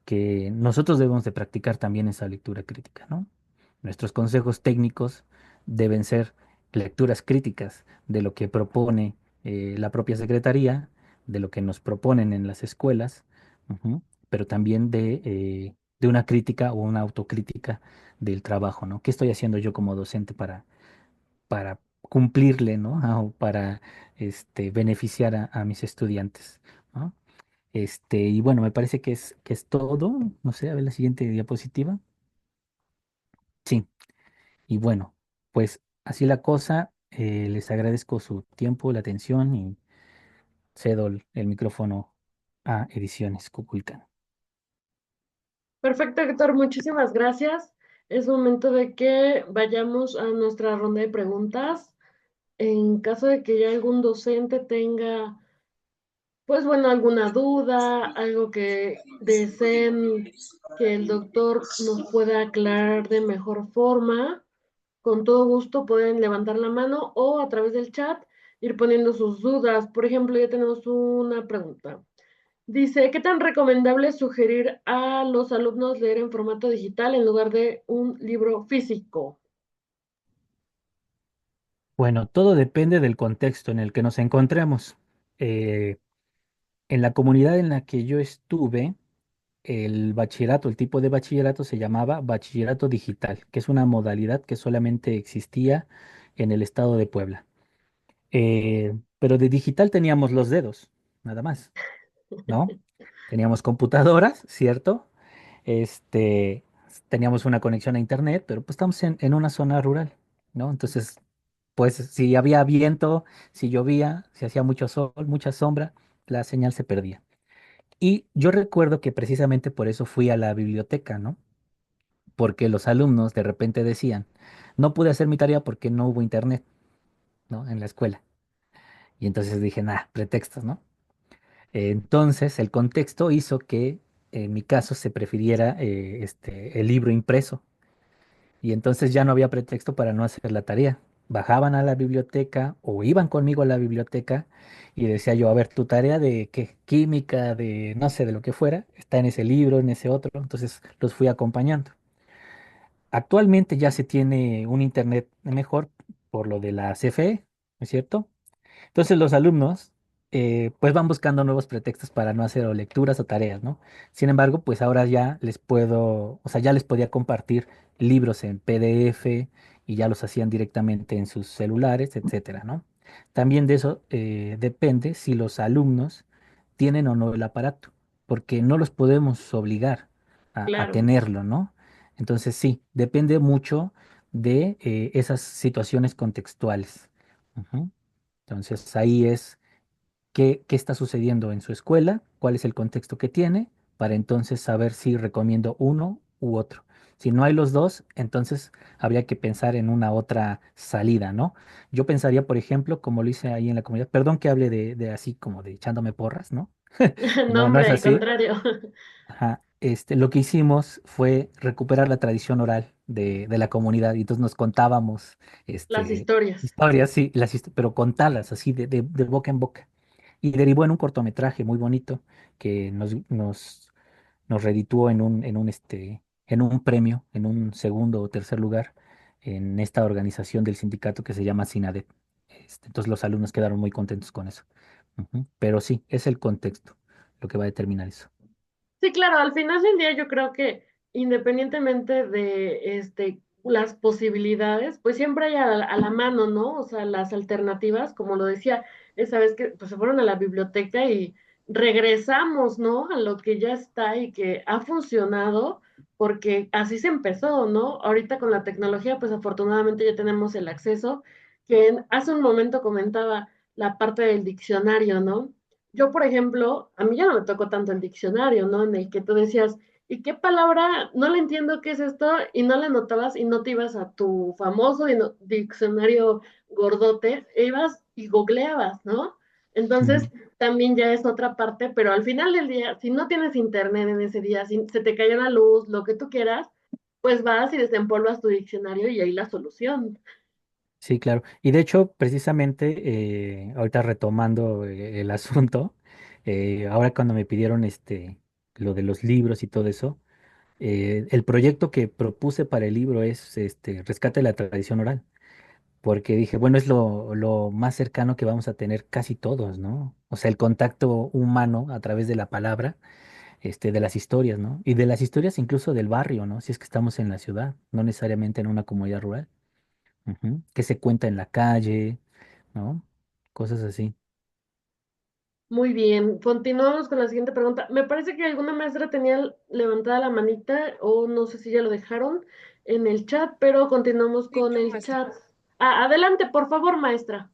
que nosotros debemos de practicar también esa lectura crítica, ¿no? Nuestros consejos técnicos deben ser lecturas críticas de lo que propone la propia Secretaría, de lo que nos proponen en las escuelas, ujú, pero también de una crítica o una autocrítica del trabajo, ¿no? ¿Qué estoy haciendo yo como docente para cumplirle, ¿no? O para beneficiar a mis estudiantes, ¿no? Y bueno, me parece que es todo. No sé, a ver la siguiente diapositiva. Sí, y bueno, pues así la cosa. Les agradezco su tiempo, la atención y cedo el micrófono a Ediciones Cuculcán. Perfecto, Héctor, muchísimas gracias. Es momento de que vayamos a nuestra ronda de preguntas. En caso de que ya algún docente tenga, pues bueno, alguna duda, algo que deseen que el doctor nos pueda aclarar de mejor forma, con todo gusto pueden levantar la mano o a través del chat ir poniendo sus dudas. Por ejemplo, ya tenemos una pregunta. Dice, ¿qué tan recomendable es sugerir a los alumnos leer en formato digital en lugar de un libro físico? Bueno, todo depende del contexto en el que nos encontremos. Eh, en la comunidad en la que yo estuve, el bachillerato, el tipo de bachillerato se llamaba bachillerato digital, que es una modalidad que solamente existía en el estado de Puebla. Pero de digital teníamos los dedos, nada más, ¿no? Teníamos computadoras, ¿cierto? Este, teníamos una conexión a internet, pero pues estamos en una zona rural, ¿no? Entonces, pues si había viento, si llovía, si hacía mucho sol, mucha sombra, la señal se perdía. Y yo recuerdo que precisamente por eso fui a la biblioteca, ¿no? Porque los alumnos de repente decían, no pude hacer mi tarea porque no hubo internet, ¿no? En la escuela. Y entonces dije, nah, pretextos, ¿no? Entonces, el contexto hizo que en mi caso se prefiriera el libro impreso y entonces ya no había pretexto para no hacer la tarea. Bajaban a la biblioteca o iban conmigo a la biblioteca y decía yo, a ver, tu tarea de qué, química, de no sé, de lo que fuera, está en ese libro, en ese otro, entonces los fui acompañando. Actualmente ya se tiene un internet mejor por lo de la CFE, ¿no es cierto? Entonces los alumnos pues van buscando nuevos pretextos para no hacer o lecturas o tareas, ¿no? Sin embargo, pues ahora ya les puedo, o sea, ya les podía compartir libros en PDF y ya los hacían directamente en sus celulares, etcétera, ¿no? También de eso depende si los alumnos tienen o no el aparato, porque no los podemos obligar a Claro. tenerlo, ¿no? Entonces sí, depende mucho de esas situaciones contextuales. Ujú. Entonces ahí es qué está sucediendo en su escuela, cuál es el contexto que tiene, para entonces saber si recomiendo uno u otro. Si no hay los dos, entonces habría que pensar en una otra salida, ¿no? Yo pensaría, por ejemplo, como lo hice ahí en la comunidad, perdón que hable de así como de echándome porras, ¿no? No, No, no hombre, es al así. contrario. Ajá. Lo que hicimos fue recuperar la tradición oral de la comunidad y entonces nos contábamos Las este, historias. historias, sí, pero contarlas así de boca en boca. Y derivó en un cortometraje muy bonito que nos redituó en un premio, en un segundo o tercer lugar en esta organización del sindicato que se llama SINADEP. Entonces los alumnos quedaron muy contentos con eso. Ujú. Pero sí, es el contexto lo que va a determinar eso. Sí, claro, al final del día yo creo que independientemente de las posibilidades, pues siempre hay a la mano, ¿no? O sea, las alternativas, como lo decía, esa vez que pues, se fueron a la biblioteca y regresamos, ¿no? A lo que ya está y que ha funcionado, porque así se empezó, ¿no? Ahorita con la tecnología, pues afortunadamente ya tenemos el acceso, que hace un momento comentaba la parte del diccionario, ¿no? Yo, por ejemplo, a mí ya no me tocó tanto el diccionario, ¿no? En el que tú decías, ¿y qué palabra? No le entiendo qué es esto, y no le notabas y no te ibas a tu famoso diccionario gordote, e ibas y googleabas, ¿no? Entonces, Ujú. también ya es otra parte, pero al final del día, si no tienes internet en ese día, si se te cayó la luz, lo que tú quieras, pues vas y desempolvas tu diccionario y ahí la solución. Sí, claro. Y de hecho, precisamente, ahorita retomando el asunto, ahora cuando me pidieron lo de los libros y todo eso, el proyecto que propuse para el libro es Rescate de la tradición oral, porque dije, bueno, es lo más cercano que vamos a tener casi todos, ¿no? O sea, el contacto humano a través de la palabra, de las historias, ¿no? Y de las historias incluso del barrio, ¿no? Si es que estamos en la ciudad, no necesariamente en una comunidad rural. Ujú. Que se cuenta en la calle, ¿no? Cosas así. Muy bien, continuamos con la siguiente pregunta. Me parece que alguna maestra tenía levantada la manita o no sé si ya lo dejaron en el chat, pero continuamos Sí, con yo, el maestra. chat. Ah, adelante, por favor, maestra.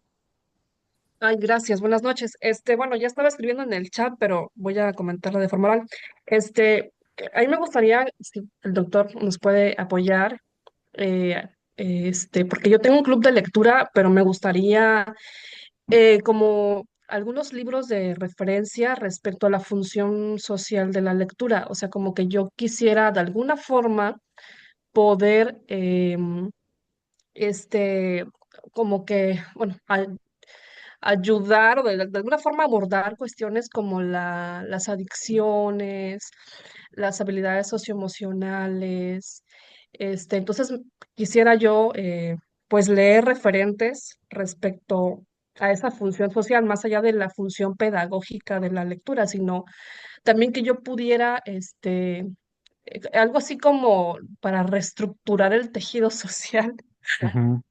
Ay, gracias, buenas noches. Bueno, ya estaba escribiendo en el chat, pero voy a comentarlo de forma oral. A mí me gustaría si el doctor nos puede apoyar, porque yo tengo un club de lectura, pero me gustaría como algunos libros de referencia respecto a la función social de la lectura. O sea, como que yo quisiera de alguna forma poder, este, como que, bueno, ayudar o de alguna forma abordar cuestiones como las adicciones, las habilidades socioemocionales. Entonces, quisiera yo pues leer referentes respecto a esa función social, más allá de la función pedagógica de la lectura, sino también que yo pudiera, algo así como para reestructurar el tejido social. Ujú.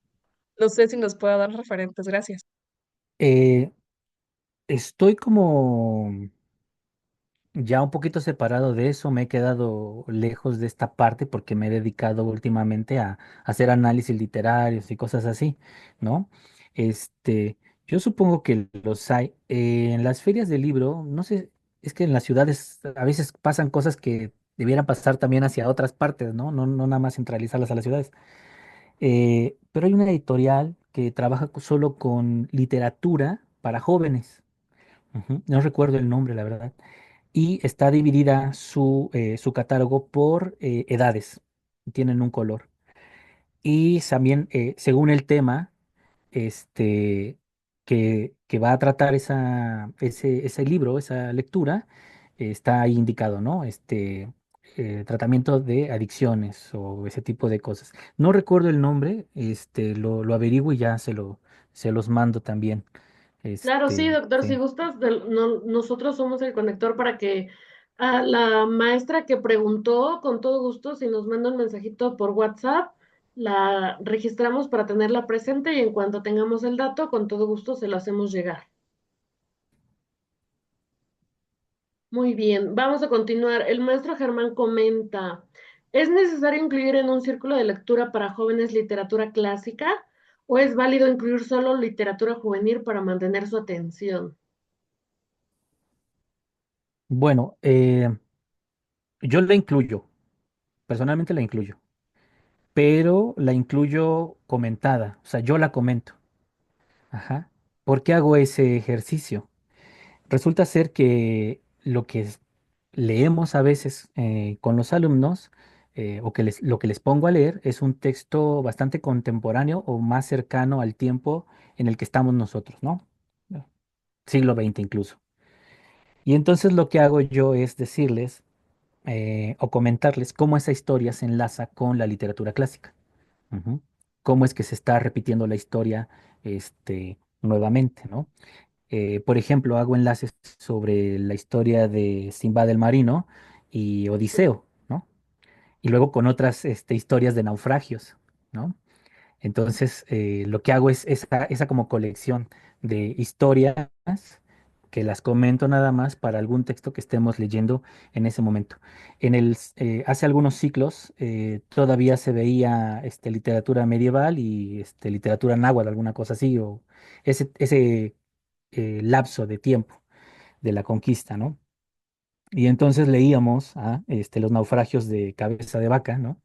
No sé si nos pueda dar referentes, gracias. Eh, Estoy como ya un poquito separado de eso, me he quedado lejos de esta parte porque me he dedicado últimamente a hacer análisis literarios y cosas así, ¿no? Este, yo supongo que los hay. En las ferias del libro, no sé, es que en las ciudades a veces pasan cosas que debieran pasar también hacia otras partes, ¿no? No nada más centralizarlas a las ciudades. Pero hay una editorial que trabaja solo con literatura para jóvenes. Ujú. No recuerdo el nombre, la verdad. Y está dividida su catálogo por edades. Tienen un color. Y también, según el tema que va a tratar ese libro, esa lectura, está ahí indicado, ¿no? Tratamiento de adicciones o ese tipo de cosas. No recuerdo el nombre, lo averiguo y ya se los mando también. Claro, sí, doctor, si Sí. gustas, nosotros somos el conector para que a la maestra que preguntó, con todo gusto, si nos manda un mensajito por WhatsApp, la registramos para tenerla presente y en cuanto tengamos el dato, con todo gusto se lo hacemos llegar. Muy bien, vamos a continuar. El maestro Germán comenta, ¿es necesario incluir en un círculo de lectura para jóvenes literatura clásica o es válido incluir solo literatura juvenil para mantener su atención? Bueno, yo la incluyo, personalmente la incluyo, pero la incluyo comentada, o sea, yo la comento. Ajá. ¿Por qué hago ese ejercicio? Resulta ser que leemos a veces con los alumnos, o lo que les pongo a leer es un texto bastante contemporáneo o más cercano al tiempo en el que estamos nosotros, ¿no? Siglo XX incluso. Y entonces lo que hago yo es decirles o comentarles cómo esa historia se enlaza con la literatura clásica. Ujú. Cómo es que se está repitiendo la historia nuevamente, ¿no? Por ejemplo, hago enlaces sobre la historia de Simbad el Marino y Odiseo, ¿no? Y luego con otras historias de naufragios, ¿no? Entonces, lo que hago es esa como colección de historias que las comento nada más para algún texto que estemos leyendo en ese momento. Hace algunos ciclos todavía se veía literatura medieval y literatura náhuatl, alguna cosa así, o ese lapso de tiempo de la conquista, ¿no? Y entonces leíamos los naufragios de Cabeza de Vaca, ¿no?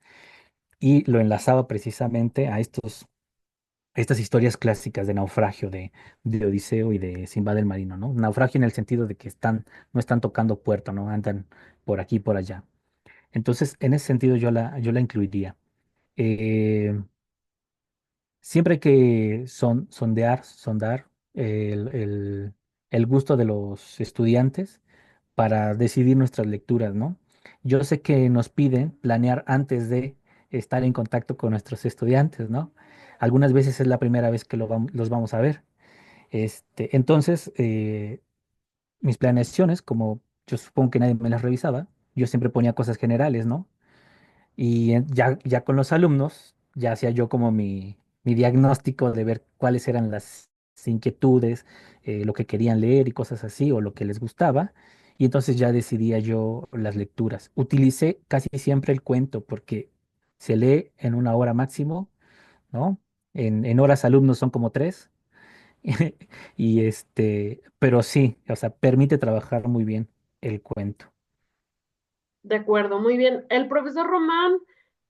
Y lo enlazaba precisamente a estas historias clásicas de naufragio de Odiseo y de Sinbad el Marino, ¿no? Naufragio en el sentido de que no están tocando puerto, ¿no? Andan por aquí y por allá. Entonces, en ese sentido yo la incluiría. Eh, Siempre hay que sondar el gusto de los estudiantes para decidir nuestras lecturas, ¿no? Yo sé que nos piden planear antes de estar en contacto con nuestros estudiantes, ¿no? Algunas veces es la primera vez que los vamos a ver. Entonces, mis planeaciones, como yo supongo que nadie me las revisaba, yo siempre ponía cosas generales, ¿no? Y ya con los alumnos, ya hacía yo como mi diagnóstico de ver cuáles eran las inquietudes, lo que querían leer y cosas así, o lo que les gustaba. Y entonces ya decidía yo las lecturas. Utilicé casi siempre el cuento porque se lee en una hora máximo, ¿no? En horas alumnos son como tres. Pero sí, o sea, permite trabajar muy bien el cuento. De acuerdo, muy bien. El profesor Román,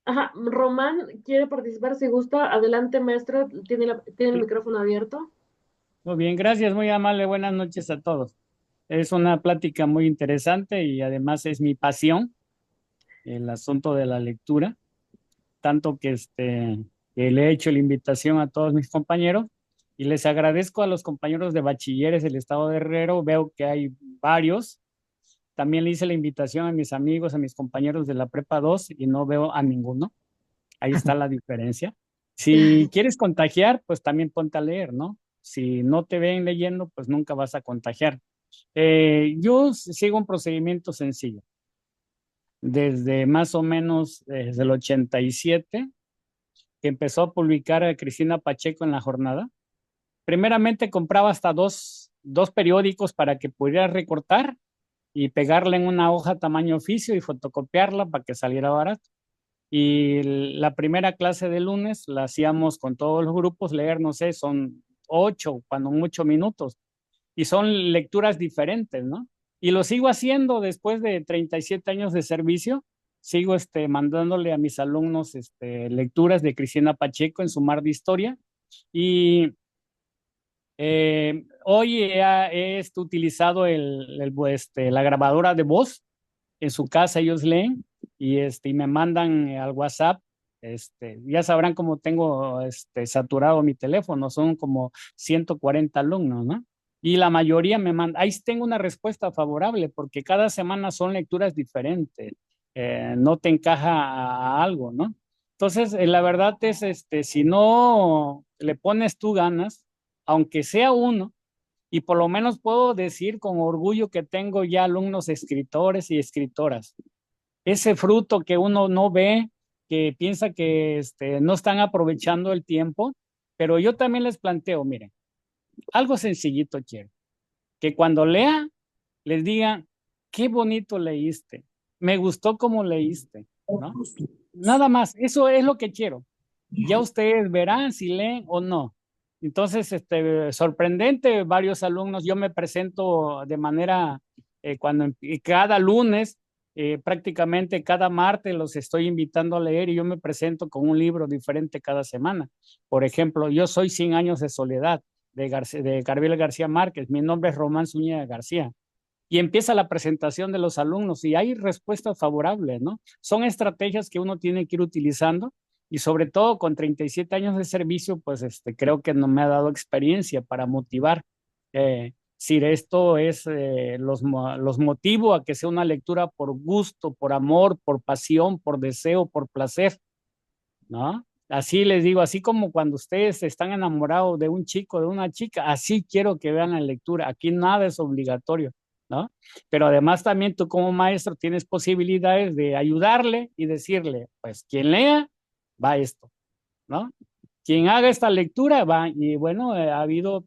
ajá, Román quiere participar si gusta. Adelante, maestro, tiene el micrófono abierto. Muy bien, gracias, muy amable. Buenas noches a todos. Es una plática muy interesante y además es mi pasión, el asunto de la lectura, tanto que le he hecho la invitación a todos mis compañeros y les agradezco a los compañeros de bachilleres del estado de Guerrero. Veo que hay varios. También le hice la invitación a mis amigos, a mis compañeros de la Prepa 2 y no veo a ninguno. Ahí está la diferencia. Si quieres contagiar, pues también ponte a leer, ¿no? Si no te ven leyendo, pues nunca vas a contagiar. Yo sigo un procedimiento sencillo. Desde más o menos desde el 87, que empezó a publicar a Cristina Pacheco en La Jornada. Primeramente compraba hasta dos periódicos para que pudiera recortar y pegarla en una hoja tamaño oficio y fotocopiarla para que saliera barato. Y la primera clase de lunes la hacíamos con todos los grupos, leer, no sé, son 8, cuando mucho minutos. Y son lecturas diferentes, ¿no? Y lo sigo haciendo después de 37 años de servicio. Sigo mandándole a mis alumnos lecturas de Cristina Pacheco en su Mar de Historia. Y hoy he utilizado la grabadora de voz. En su casa ellos leen y me mandan al WhatsApp. Ya sabrán cómo tengo saturado mi teléfono, son como 140 alumnos, ¿no? Y la mayoría me manda, ahí tengo una respuesta favorable porque cada semana son lecturas diferentes, no te encaja a algo, ¿no? Entonces, la verdad es, si no le pones tú ganas, aunque sea uno, y por lo menos puedo decir con orgullo que tengo ya alumnos escritores y escritoras. Ese fruto que uno no ve, que piensa que no están aprovechando el tiempo, pero yo también les planteo, miren, algo sencillito quiero, que cuando lea, les diga, qué bonito leíste, me gustó cómo leíste, ¿no? Nada más, eso es lo que quiero. Ya ustedes verán si leen o no. Entonces, sorprendente, varios alumnos, yo me presento de manera, cada lunes, prácticamente cada martes los estoy invitando a leer y yo me presento con un libro diferente cada semana. Por ejemplo, yo soy 100 años de soledad de Gabriel García Márquez, mi nombre es Román Zúñiga García. Y empieza la presentación de los alumnos y hay respuestas favorables, ¿no? Son estrategias que uno tiene que ir utilizando y sobre todo con 37 años de servicio, pues creo que no me ha dado experiencia para motivar. Si esto es, los motivo a que sea una lectura por gusto, por amor, por pasión, por deseo, por placer, ¿no? Así les digo, así como cuando ustedes están enamorados de un chico, de una chica, así quiero que vean la lectura. Aquí nada es obligatorio, ¿no? Pero además también tú como maestro tienes posibilidades de ayudarle y decirle, pues quien lea, va esto, ¿no? Quien haga esta lectura va, y bueno, ha habido,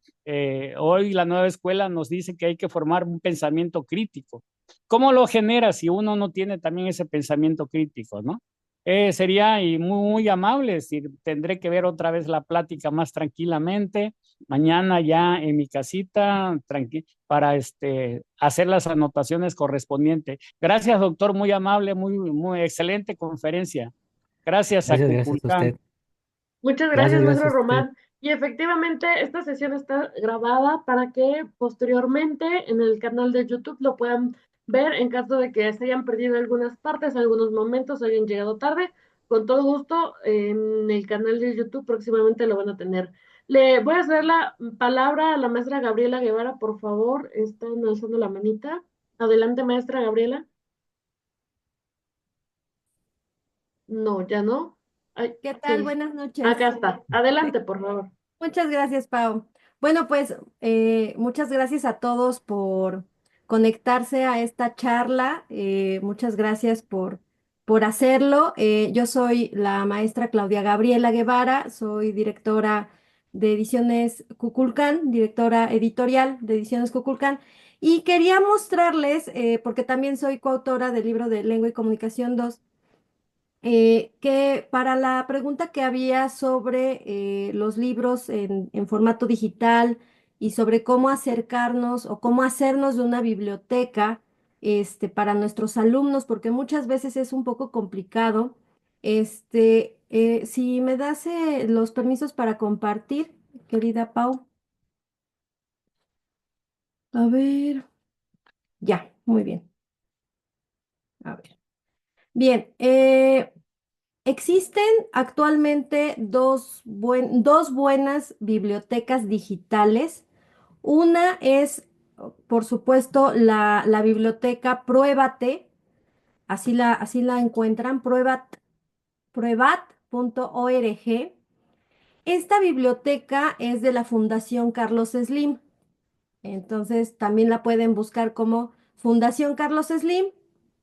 hoy la nueva escuela nos dice que hay que formar un pensamiento crítico. ¿Cómo lo genera si uno no tiene también ese pensamiento crítico, ¿no? Sería y muy, muy amable, es decir, tendré que ver otra vez la plática más tranquilamente, mañana ya en mi casita, para hacer las anotaciones correspondientes. Gracias, doctor, muy amable, muy, muy excelente conferencia. Gracias a Gracias a usted. Cuculcán. Muchas gracias, maestro Gracias a usted. Román. Y efectivamente, esta sesión está grabada para que posteriormente en el canal de YouTube lo puedan ver en caso de que se hayan perdido algunas partes, algunos momentos, hayan llegado tarde. Con todo gusto, en el canal de YouTube próximamente lo van a tener. Le voy a hacer la palabra a la maestra Gabriela Guevara, por favor. Están alzando la manita. Adelante, maestra Gabriela. No, ya no. Ay, ¿Qué tal? sí. Buenas noches. Acá está. Adelante, por favor. Muchas gracias, Pau. Bueno, pues muchas gracias a todos por conectarse a esta charla. Muchas gracias por hacerlo. Yo soy la maestra Claudia Gabriela Guevara, soy directora de Ediciones Cuculcán, directora editorial de Ediciones Cuculcán, y quería mostrarles, porque también soy coautora del libro de Lengua y Comunicación 2, que para la pregunta que había sobre los libros en formato digital y sobre cómo acercarnos o cómo hacernos de una biblioteca para nuestros alumnos, porque muchas veces es un poco complicado, si me das los permisos para compartir, querida Pau. A ver, ya, muy bien. A ver. Bien, existen actualmente dos buenas bibliotecas digitales. Una es, por supuesto, la biblioteca Pruébate, así la encuentran, pruebat.org. Esta biblioteca es de la Fundación Carlos Slim. Entonces también la pueden buscar como Fundación Carlos Slim,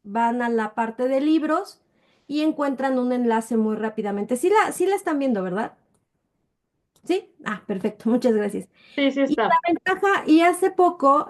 van a la parte de libros y encuentran un enlace muy rápidamente. Sí la están viendo, ¿verdad? ¿Sí? Ah, perfecto, muchas gracias. Sí, sí Y la está. ventaja, y hace poco,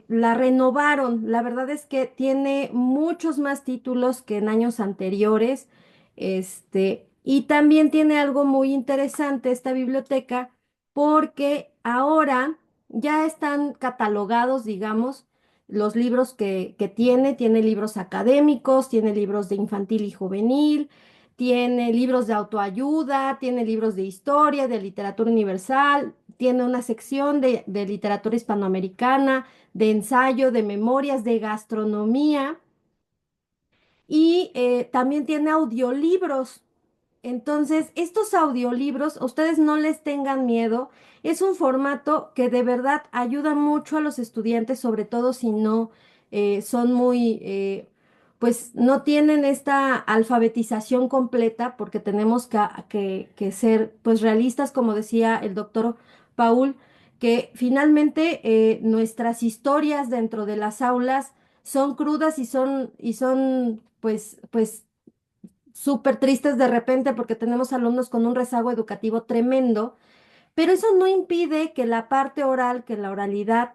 la renovaron. La verdad es que tiene muchos más títulos que en años anteriores. Y también tiene algo muy interesante esta biblioteca, porque ahora ya están catalogados, digamos, los libros que tiene libros académicos, tiene libros de infantil y juvenil, tiene libros de autoayuda, tiene libros de historia, de literatura universal, tiene una sección de literatura hispanoamericana, de ensayo, de memorias, de gastronomía y también tiene audiolibros. Entonces, estos audiolibros, a ustedes no les tengan miedo, es un formato que de verdad ayuda mucho a los estudiantes, sobre todo si no son muy, pues no tienen esta alfabetización completa, porque tenemos que ser pues realistas, como decía el doctor Paul. que finalmente nuestras historias dentro de las aulas son crudas y son pues súper tristes de repente porque tenemos alumnos con un rezago educativo tremendo, pero eso no impide que la parte oral, que la oralidad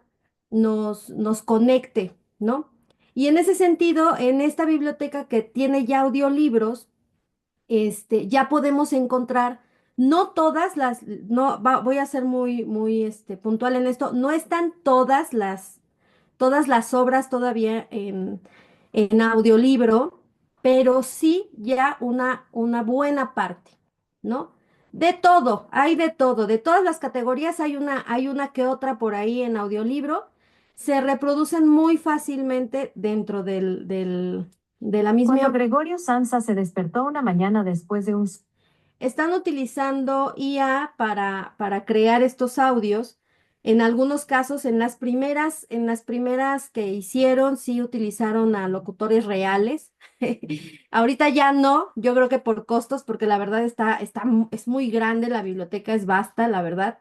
nos conecte, ¿no? Y en ese sentido, en esta biblioteca que tiene ya audiolibros, ya podemos encontrar, no todas las, no, voy a ser muy puntual en esto, no están todas las obras todavía en audiolibro, pero sí ya una buena parte, ¿no? De todo, hay de todo, de todas las categorías hay una que otra por ahí en audiolibro, se reproducen muy fácilmente dentro de la misma. Cuando Gregorio Samsa se despertó una mañana después de un... Están utilizando IA para crear estos audios. En algunos casos, en las primeras que hicieron, sí utilizaron a locutores reales. Ahorita ya no, yo creo que por costos, porque la verdad es muy grande, la biblioteca es vasta, la verdad.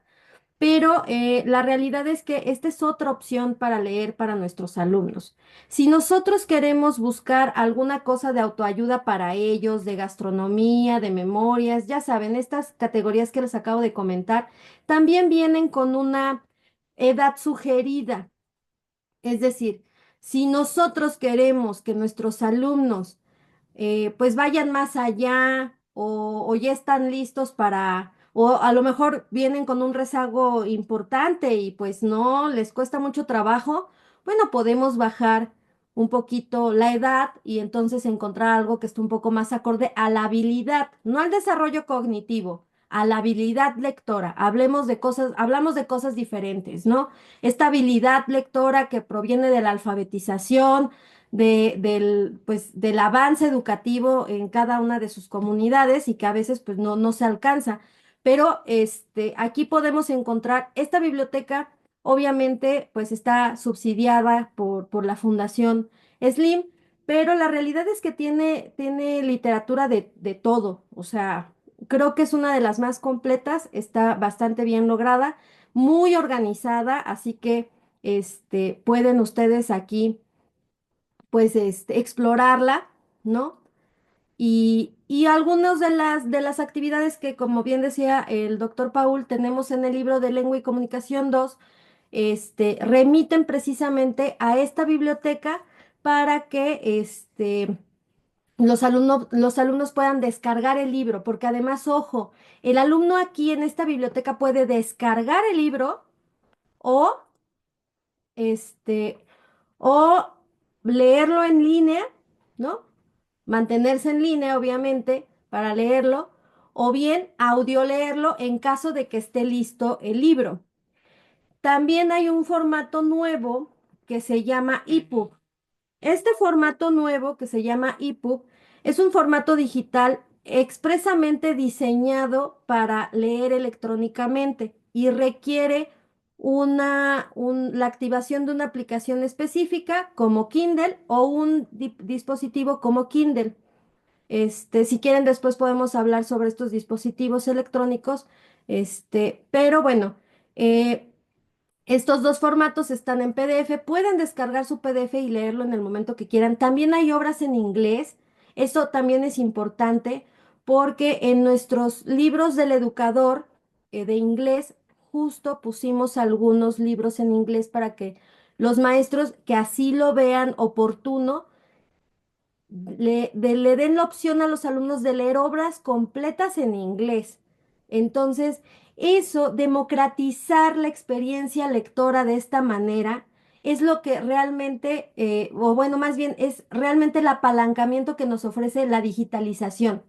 Pero la realidad es que esta es otra opción para leer para nuestros alumnos. Si nosotros queremos buscar alguna cosa de autoayuda para ellos, de gastronomía, de memorias, ya saben, estas categorías que les acabo de comentar, también vienen con una edad sugerida. Es decir, si nosotros queremos que nuestros alumnos pues vayan más allá o ya están listos o a lo mejor vienen con un rezago importante y pues no, les cuesta mucho trabajo, bueno, podemos bajar un poquito la edad y entonces encontrar algo que esté un poco más acorde a la habilidad, no al desarrollo cognitivo, a la habilidad lectora. Hablamos de cosas diferentes, ¿no? Esta habilidad lectora que proviene de la alfabetización, del avance educativo en cada una de sus comunidades y que a veces pues no se alcanza. Pero aquí podemos encontrar esta biblioteca, obviamente pues está subsidiada por la Fundación Slim, pero la realidad es que tiene literatura de todo, o sea, creo que es una de las más completas, está bastante bien lograda, muy organizada, así que pueden ustedes aquí pues explorarla, ¿no? Y algunas de las actividades que, como bien decía el doctor Paul, tenemos en el libro de Lengua y Comunicación 2, remiten precisamente a esta biblioteca para que los alumnos puedan descargar el libro, porque además, ojo, el alumno aquí en esta biblioteca puede descargar el libro o este, o leerlo en línea, ¿no? Mantenerse en línea, obviamente, para leerlo, o bien audio leerlo en caso de que esté listo el libro. También hay un formato nuevo que se llama EPUB. Este formato nuevo que se llama EPUB es un formato digital expresamente diseñado para leer electrónicamente y requiere la activación de una aplicación específica como Kindle o un dispositivo como Kindle. Si quieren, después podemos hablar sobre estos dispositivos electrónicos, pero bueno, eh, estos dos formatos están en PDF, pueden descargar su PDF y leerlo en el momento que quieran. También hay obras en inglés, eso también es importante porque en nuestros libros del educador de inglés justo pusimos algunos libros en inglés para que los maestros que así lo vean oportuno le den la opción a los alumnos de leer obras completas en inglés. Entonces, eso, democratizar la experiencia lectora de esta manera, es lo que realmente, o bueno, más bien es realmente el apalancamiento que nos ofrece la digitalización.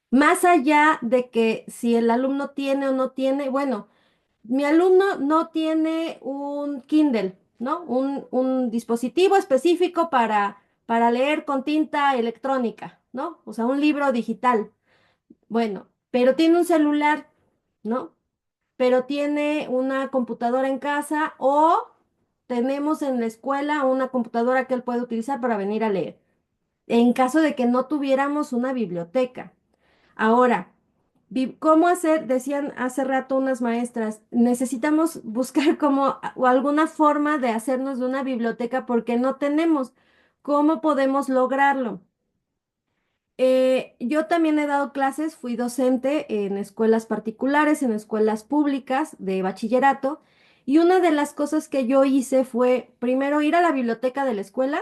Más allá de que si el alumno tiene o no tiene, bueno, mi alumno no tiene un Kindle, ¿no? Un dispositivo específico para leer con tinta electrónica, ¿no? O sea, un libro digital. Bueno, pero tiene un celular, ¿no? Pero tiene una computadora en casa o tenemos en la escuela una computadora que él puede utilizar para venir a leer, en caso de que no tuviéramos una biblioteca. Ahora, ¿Cómo hacer? Decían hace rato unas maestras, necesitamos buscar como o alguna forma de hacernos de una biblioteca porque no tenemos. ¿Cómo podemos lograrlo? Yo también he dado clases, fui docente en escuelas particulares, en escuelas públicas de bachillerato, y una de las cosas que yo hice fue primero ir a la biblioteca de la escuela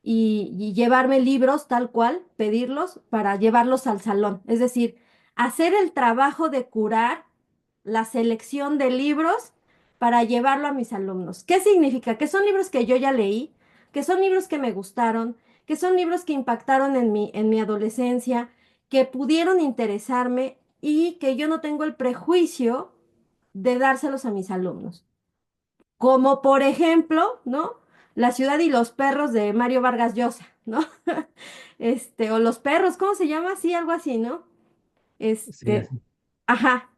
y llevarme libros tal cual, pedirlos para llevarlos al salón. Es decir, hacer el trabajo de curar la selección de libros para llevarlo a mis alumnos. ¿Qué significa? Que son libros que yo ya leí, que son libros que me gustaron, que son libros que impactaron en mi adolescencia, que pudieron interesarme y que yo no tengo el prejuicio de dárselos a mis alumnos. Como por ejemplo, ¿no? La ciudad y los perros de Mario Vargas Llosa, ¿no? O los perros, ¿cómo se llama? Sí, algo así, ¿no? Sí, Este, así. ajá.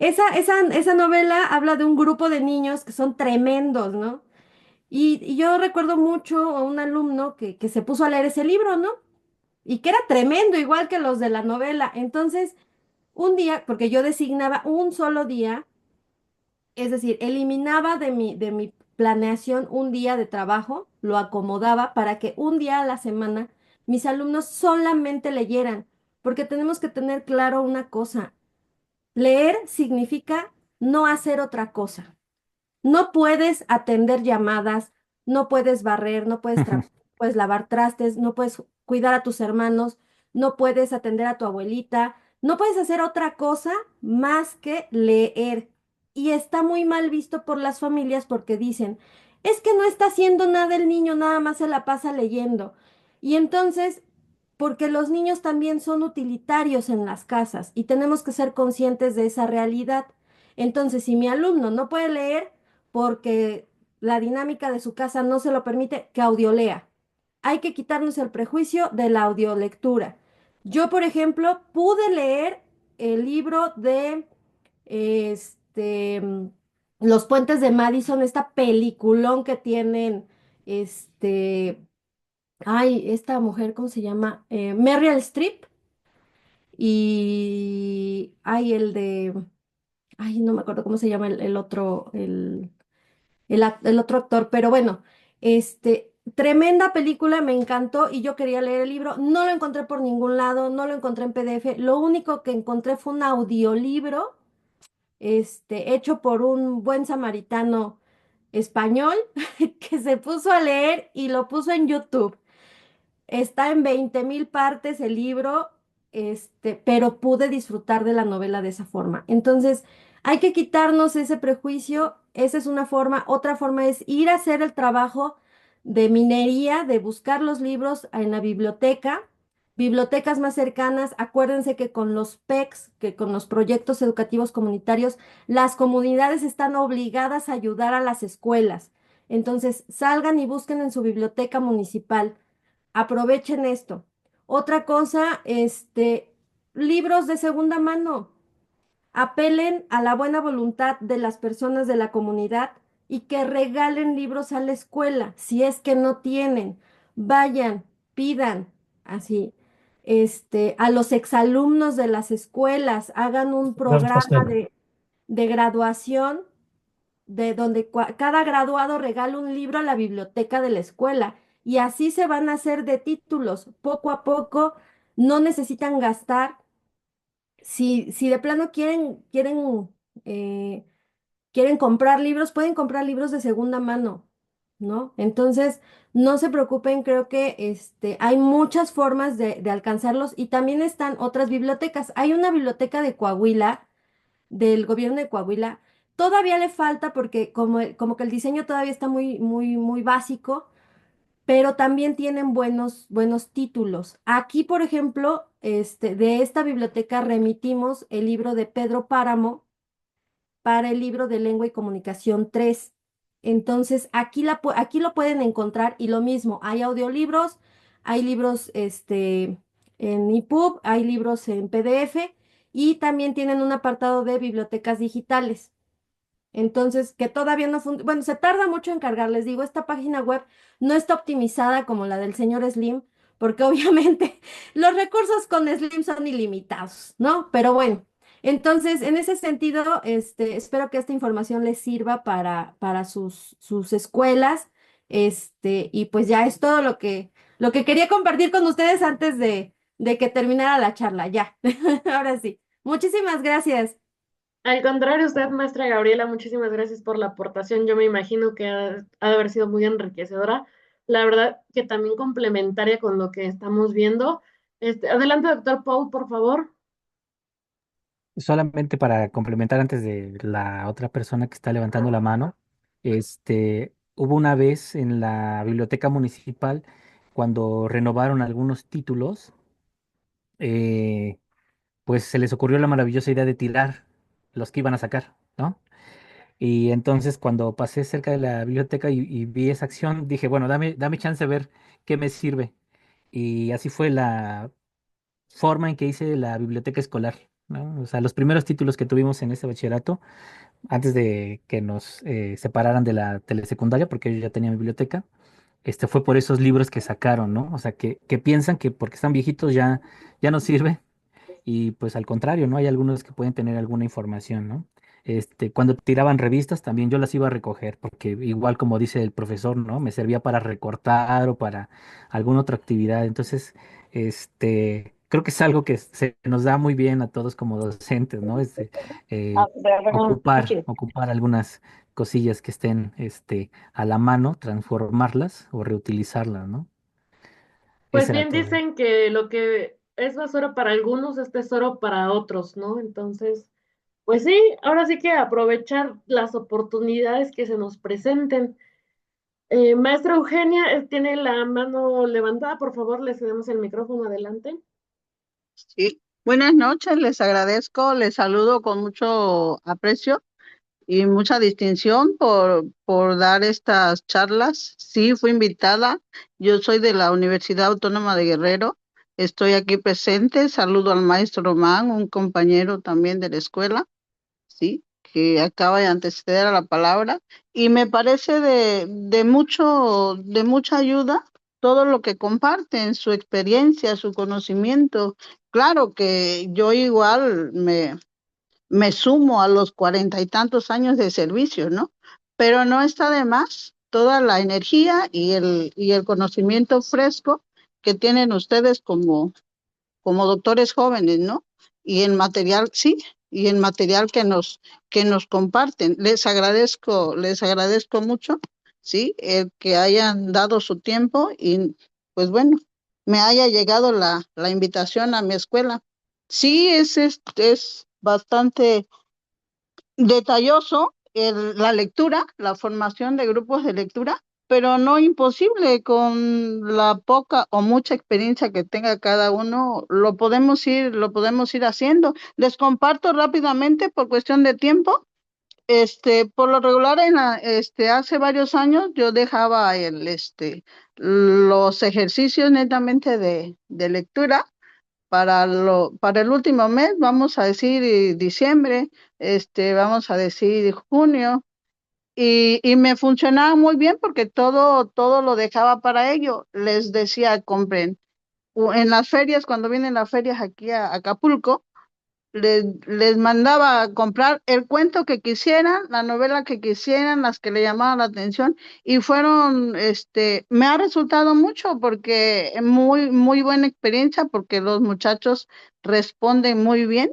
Esa novela habla de un grupo de niños que son tremendos, ¿no? Y yo recuerdo mucho a un alumno que se puso a leer ese libro, ¿no? Y que era tremendo, igual que los de la novela. Entonces, un día, porque yo designaba un solo día, es decir, eliminaba de mi planeación un día de trabajo, lo acomodaba para que un día a la semana mis alumnos solamente leyeran, porque tenemos que tener claro una cosa, leer significa no hacer otra cosa. No puedes atender llamadas, no puedes barrer, puedes lavar trastes, no puedes cuidar a tus hermanos, no puedes atender a tu abuelita, no puedes hacer otra cosa más que leer. Y está muy mal visto por las familias porque dicen, es que no está haciendo nada el niño, nada más se la pasa leyendo. Y entonces, porque los niños también son utilitarios en las casas y tenemos que ser conscientes de esa realidad. Entonces, si mi alumno no puede leer, porque la dinámica de su casa no se lo permite, que audiolea. Hay que quitarnos el prejuicio de la audiolectura. Yo, por ejemplo, pude leer el libro de este, mm, Los Puentes de Madison, esta peliculón que tienen, esta mujer, ¿cómo se llama? Meryl Streep y no me acuerdo cómo se llama el otro, el otro actor, pero bueno, tremenda película, me encantó y yo quería leer el libro, no lo encontré por ningún lado, no lo encontré en PDF, lo único que encontré fue un audiolibro, hecho por un buen samaritano español que se puso a leer y lo puso en YouTube. Está en 20,000 partes el libro, pero pude disfrutar de la novela de esa forma. Entonces, hay que quitarnos ese prejuicio. Esa es una forma. Otra forma es ir a hacer el trabajo de minería, de buscar los libros en la biblioteca. Bibliotecas más cercanas, acuérdense que con los PECs, que con los proyectos educativos comunitarios, las comunidades están obligadas a ayudar a las escuelas. Entonces, salgan y busquen en su biblioteca municipal. Aprovechen esto. Otra cosa, libros de segunda mano. Apelen a la buena voluntad de las personas de la comunidad y que regalen libros a la escuela. Si es que no tienen, vayan, pidan, así. A los exalumnos de las escuelas, hagan un programa de graduación de donde cada graduado regala un libro a la biblioteca de la escuela y así se van a hacer de títulos. Poco a poco, no necesitan gastar. Si de plano eh, quieren comprar libros, pueden comprar libros de segunda mano, ¿no? Entonces, no se preocupen, creo que hay muchas formas de alcanzarlos y también están otras bibliotecas. Hay una biblioteca de Coahuila del gobierno de Coahuila. Todavía le falta porque como que el diseño todavía está muy, muy, muy básico, pero también tienen buenos títulos. Aquí, por ejemplo, de esta biblioteca remitimos el libro de Pedro Páramo para el libro de Lengua y Comunicación 3. Entonces, aquí lo pueden encontrar y lo mismo, hay audiolibros, hay libros en EPUB, hay libros en PDF y también tienen un apartado de bibliotecas digitales. Entonces, que todavía no funciona, bueno, se tarda mucho en cargar, les digo, esta página web no está optimizada como la del señor Slim, porque obviamente los recursos con Slim son ilimitados, ¿no? Pero bueno, entonces en ese sentido, espero que esta información les sirva para sus escuelas, y pues ya es todo lo que quería compartir con ustedes antes de que terminara la charla, ya. Ahora sí. Muchísimas gracias. Al contrario, usted, maestra Gabriela, muchísimas gracias por la aportación. Yo me imagino que ha de haber sido muy enriquecedora. La verdad que también complementaria con lo que estamos viendo. Adelante, doctor Paul, por favor. Solamente para complementar antes de la otra persona que está levantando la mano, hubo una vez en la biblioteca municipal cuando renovaron algunos títulos, eh, pues se les ocurrió la maravillosa idea de tirar los que iban a sacar, ¿no? Y entonces cuando pasé cerca de la biblioteca y vi esa acción, dije, bueno, dame chance de ver qué me sirve. Y así fue la forma en que hice la biblioteca escolar, ¿no? O sea, los primeros títulos que tuvimos en ese bachillerato, antes de que nos separaran de la telesecundaria, porque yo ya tenía mi biblioteca, fue por esos libros que sacaron, ¿no? O sea, que piensan que porque están viejitos ya no sirve y pues al contrario, ¿no? Hay algunos que pueden tener alguna información, ¿no? Cuando tiraban revistas también yo las iba a recoger, porque igual como dice el profesor, ¿no? Me servía para recortar o para alguna otra actividad. Entonces, creo que es algo que se nos da muy bien a todos como docentes, ¿no? Ocupar algunas cosillas que estén, a la mano, transformarlas o reutilizarlas, ¿no? Pues Eso era bien todo. dicen que lo que es basura para algunos es tesoro para otros, ¿no? Entonces, pues sí, ahora sí que aprovechar las oportunidades que se nos presenten. Maestra Eugenia, tiene la mano levantada, por favor, le cedemos el micrófono adelante. Sí, buenas noches, les agradezco, les saludo con mucho aprecio y mucha distinción por dar estas charlas. Sí, fui invitada, yo soy de la Universidad Autónoma de Guerrero, estoy aquí presente, saludo al maestro Román, un compañero también de la escuela, sí, que acaba de anteceder a la palabra, y me parece de mucha ayuda todo lo que comparten, su experiencia, su conocimiento. Claro que yo igual me sumo a los 40 y tantos años de servicio, ¿no? Pero no está de más toda la energía y el conocimiento fresco que tienen ustedes como doctores jóvenes, ¿no? Y en material, sí, y en material que nos comparten. Les agradezco mucho, sí, el que hayan dado su tiempo y pues bueno, me haya llegado la invitación a mi escuela. Sí, es bastante detalloso la lectura, la formación de grupos de lectura, pero no imposible con la poca o mucha experiencia que tenga cada uno, lo podemos ir haciendo. Les comparto rápidamente por cuestión de tiempo. Por lo regular, hace varios años yo dejaba los ejercicios netamente de lectura para el último mes, vamos a decir diciembre, vamos a decir junio, y me funcionaba muy bien porque todo lo dejaba para ello. Les decía, compren. En las ferias, cuando vienen las ferias aquí a Acapulco, les mandaba a comprar el cuento que quisieran, la novela que quisieran, las que le llamaban la atención, y me ha resultado mucho porque muy buena experiencia, porque los muchachos responden muy bien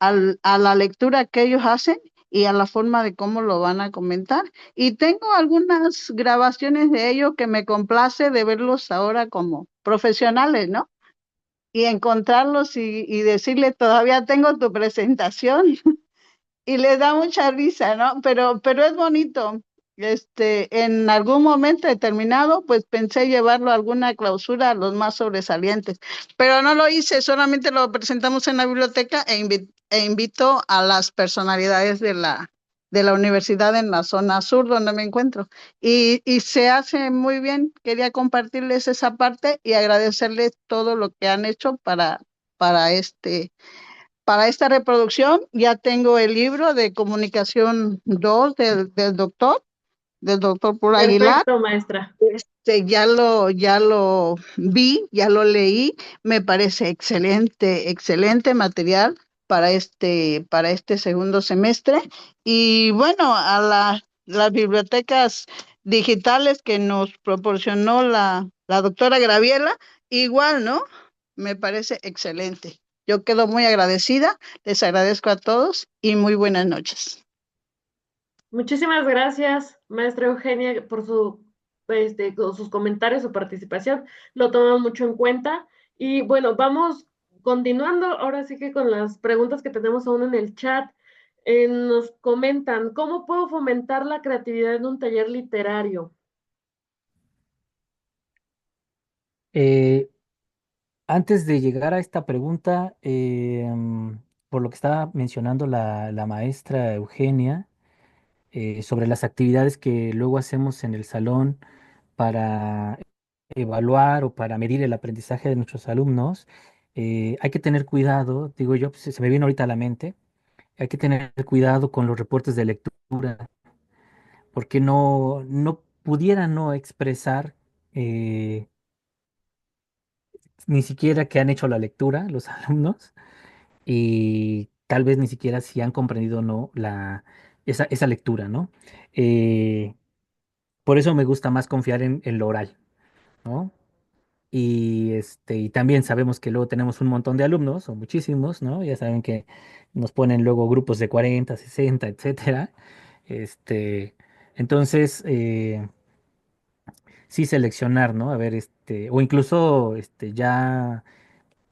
a la lectura que ellos hacen y a la forma de cómo lo van a comentar. Y tengo algunas grabaciones de ellos que me complace de verlos ahora como profesionales, ¿no? Y encontrarlos y decirle, todavía tengo tu presentación, y les da mucha risa, ¿no? Pero es bonito. En algún momento determinado, pues pensé llevarlo a alguna clausura a los más sobresalientes, pero no lo hice, solamente lo presentamos en la biblioteca e invito a las personalidades de la universidad en la zona sur donde me encuentro. Y se hace muy bien. Quería compartirles esa parte y agradecerles todo lo que han hecho para para esta reproducción. Ya tengo el libro de Comunicación 2 del doctor. del doctor Puro Aguilar. Perfecto, maestra. Ya lo vi, ya lo leí, me parece excelente, excelente material para este segundo semestre. Y bueno, a las bibliotecas digitales que nos proporcionó la doctora Graviela, igual, ¿no? Me parece excelente. Yo quedo muy agradecida, les agradezco a todos y muy buenas noches. Muchísimas gracias, maestra Eugenia, por con sus comentarios, su participación. Lo tomamos mucho en cuenta. Y bueno, vamos continuando ahora sí que con las preguntas que tenemos aún en el chat. Nos comentan, ¿cómo puedo fomentar la creatividad en un taller literario? Eh, Antes de llegar a esta pregunta, por lo que estaba mencionando la maestra Eugenia, sobre las actividades que luego hacemos en el salón para evaluar o para medir el aprendizaje de nuestros alumnos, hay que tener cuidado, digo yo, pues, se me viene ahorita a la mente, hay que tener cuidado con los reportes de lectura, porque no pudieran no expresar eh, ni siquiera que han hecho la lectura los alumnos y tal vez ni siquiera si han comprendido o no esa lectura, ¿no? Eh, por eso me gusta más confiar en lo oral, ¿no? Y también sabemos que luego tenemos un montón de alumnos, o muchísimos, ¿no? Ya saben que nos ponen luego grupos de 40, 60, etcétera. Este, entonces, sí seleccionar, ¿no? A ver, o incluso ya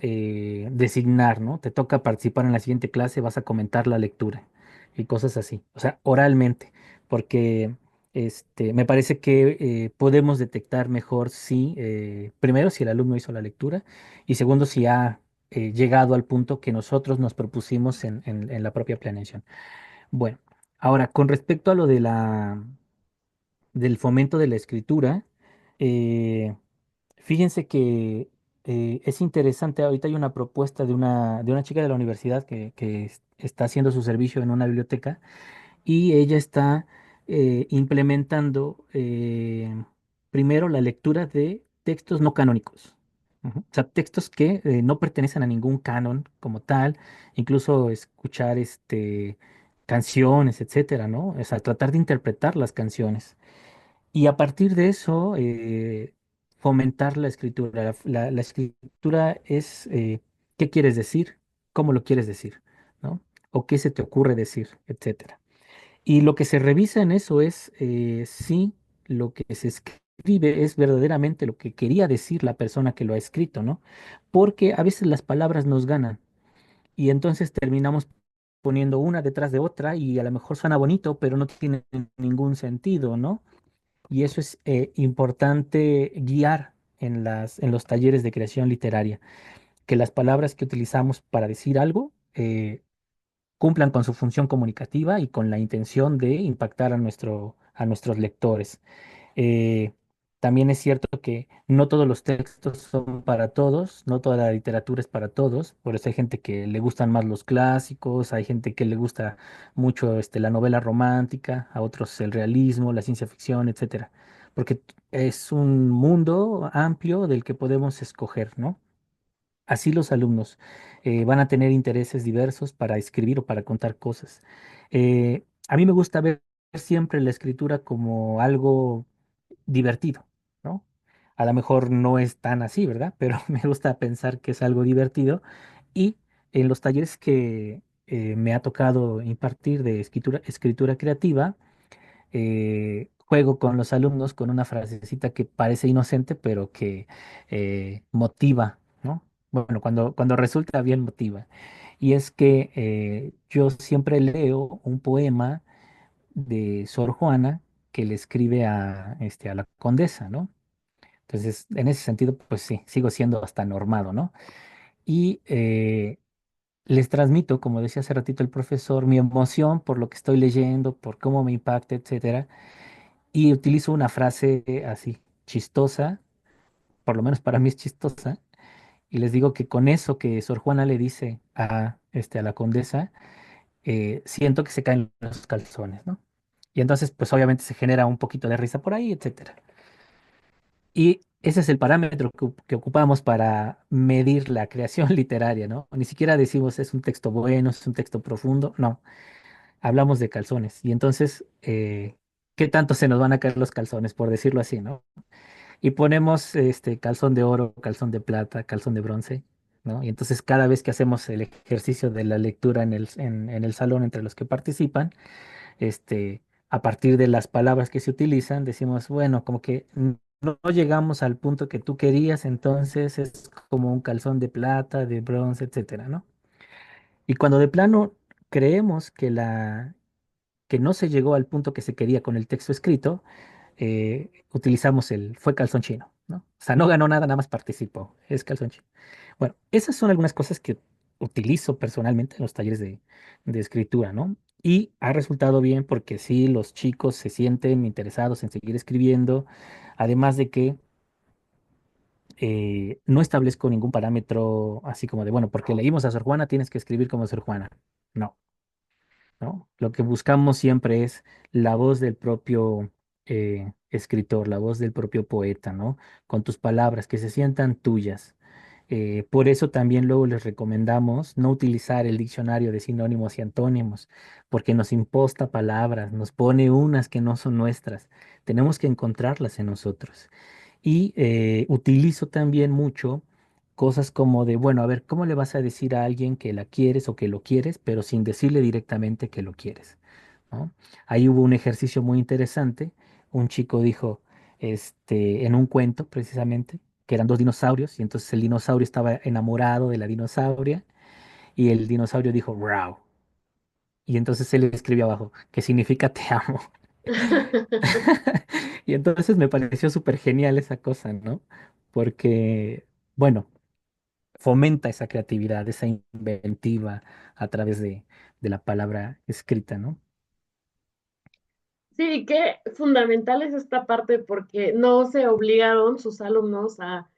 designar, ¿no? Te toca participar en la siguiente clase, vas a comentar la lectura y cosas así, o sea, oralmente, porque me parece que podemos detectar mejor si, primero, si el alumno hizo la lectura y segundo, si ha llegado al punto que nosotros nos propusimos en la propia planeación. Bueno, ahora, con respecto a lo del fomento de la escritura, eh, fíjense que es interesante, ahorita hay una propuesta de una chica de la universidad que está haciendo su servicio en una biblioteca y ella está implementando primero la lectura de textos no canónicos. Ujú. O sea, textos que no pertenecen a ningún canon como tal, incluso escuchar canciones, etcétera, ¿no? O sea, tratar de interpretar las canciones. Y a partir de eso, fomentar la escritura. La escritura es qué quieres decir, cómo lo quieres decir, ¿no? O qué se te ocurre decir, etcétera. Y lo que se revisa en eso es si lo que se escribe es verdaderamente lo que quería decir la persona que lo ha escrito, ¿no? Porque a veces las palabras nos ganan y entonces terminamos poniendo una detrás de otra y a lo mejor suena bonito, pero no tiene ningún sentido, ¿no? Y eso es importante guiar en los talleres de creación literaria, que las palabras que utilizamos para decir algo cumplan con su función comunicativa y con la intención de impactar a nuestros lectores. Eh, También es cierto que no todos los textos son para todos, no toda la literatura es para todos, por eso hay gente que le gustan más los clásicos, hay gente que le gusta mucho la novela romántica, a otros el realismo, la ciencia ficción, etcétera, porque es un mundo amplio del que podemos escoger, ¿no? Así los alumnos van a tener intereses diversos para escribir o para contar cosas. A mí me gusta ver siempre la escritura como algo divertido, ¿no? A lo mejor no es tan así, ¿verdad? Pero me gusta pensar que es algo divertido. Y en los talleres que me ha tocado impartir de escritura creativa, juego con los alumnos con una frasecita que parece inocente, pero que motiva, ¿no? Bueno, cuando resulta bien motiva. Y es que yo siempre leo un poema de Sor Juana que le escribe a la condesa, ¿no? Entonces, en ese sentido, pues sí, sigo siendo hasta normado, ¿no? Y les transmito, como decía hace ratito el profesor, mi emoción por lo que estoy leyendo, por cómo me impacta, etcétera. Y utilizo una frase así, chistosa, por lo menos para mí es chistosa, y les digo que con eso que Sor Juana le dice a la condesa, siento que se caen los calzones, ¿no? Y entonces, pues obviamente se genera un poquito de risa por ahí, etcétera. Y ese es el parámetro que ocupamos para medir la creación literaria, ¿no? Ni siquiera decimos es un texto bueno, es un texto profundo, no, hablamos de calzones. Y entonces, ¿qué tanto se nos van a caer los calzones, por decirlo así, ¿no? Y ponemos este calzón de oro, calzón de plata, calzón de bronce, ¿no? Y entonces cada vez que hacemos el ejercicio de la lectura en el salón entre los que participan, a partir de las palabras que se utilizan, decimos, bueno, como que no llegamos al punto que tú querías, entonces es como un calzón de plata, de bronce, etcétera, ¿no? Y cuando de plano creemos que no se llegó al punto que se quería con el texto escrito, utilizamos el fue calzón chino, ¿no? O sea, no ganó nada, nada más participó, es calzón chino. Bueno, esas son algunas cosas que utilizo personalmente en los talleres de escritura, ¿no? Y ha resultado bien porque sí, los chicos se sienten interesados en seguir escribiendo, además de que no establezco ningún parámetro así como de, bueno, porque leímos a Sor Juana, tienes que escribir como Sor Juana. No, ¿no? Lo que buscamos siempre es la voz del propio escritor, la voz del propio poeta, ¿no? Con tus palabras, que se sientan tuyas. Por eso también luego les recomendamos no utilizar el diccionario de sinónimos y antónimos, porque nos imposta palabras, nos pone unas que no son nuestras. Tenemos que encontrarlas en nosotros. Y utilizo también mucho cosas como de, bueno, a ver, ¿cómo le vas a decir a alguien que la quieres o que lo quieres, pero sin decirle directamente que lo quieres? ¿No? Ahí hubo un ejercicio muy interesante. Un chico dijo, en un cuento precisamente, que eran dos dinosaurios, y entonces el dinosaurio estaba enamorado de la dinosauria, y el dinosaurio dijo, wow. Y entonces él escribió abajo, que significa te amo. Y entonces me pareció súper genial esa cosa, ¿no? Porque, bueno, fomenta esa creatividad, esa inventiva a través de la palabra escrita, ¿no? Sí, qué fundamental es esta parte porque no se obligaron sus alumnos a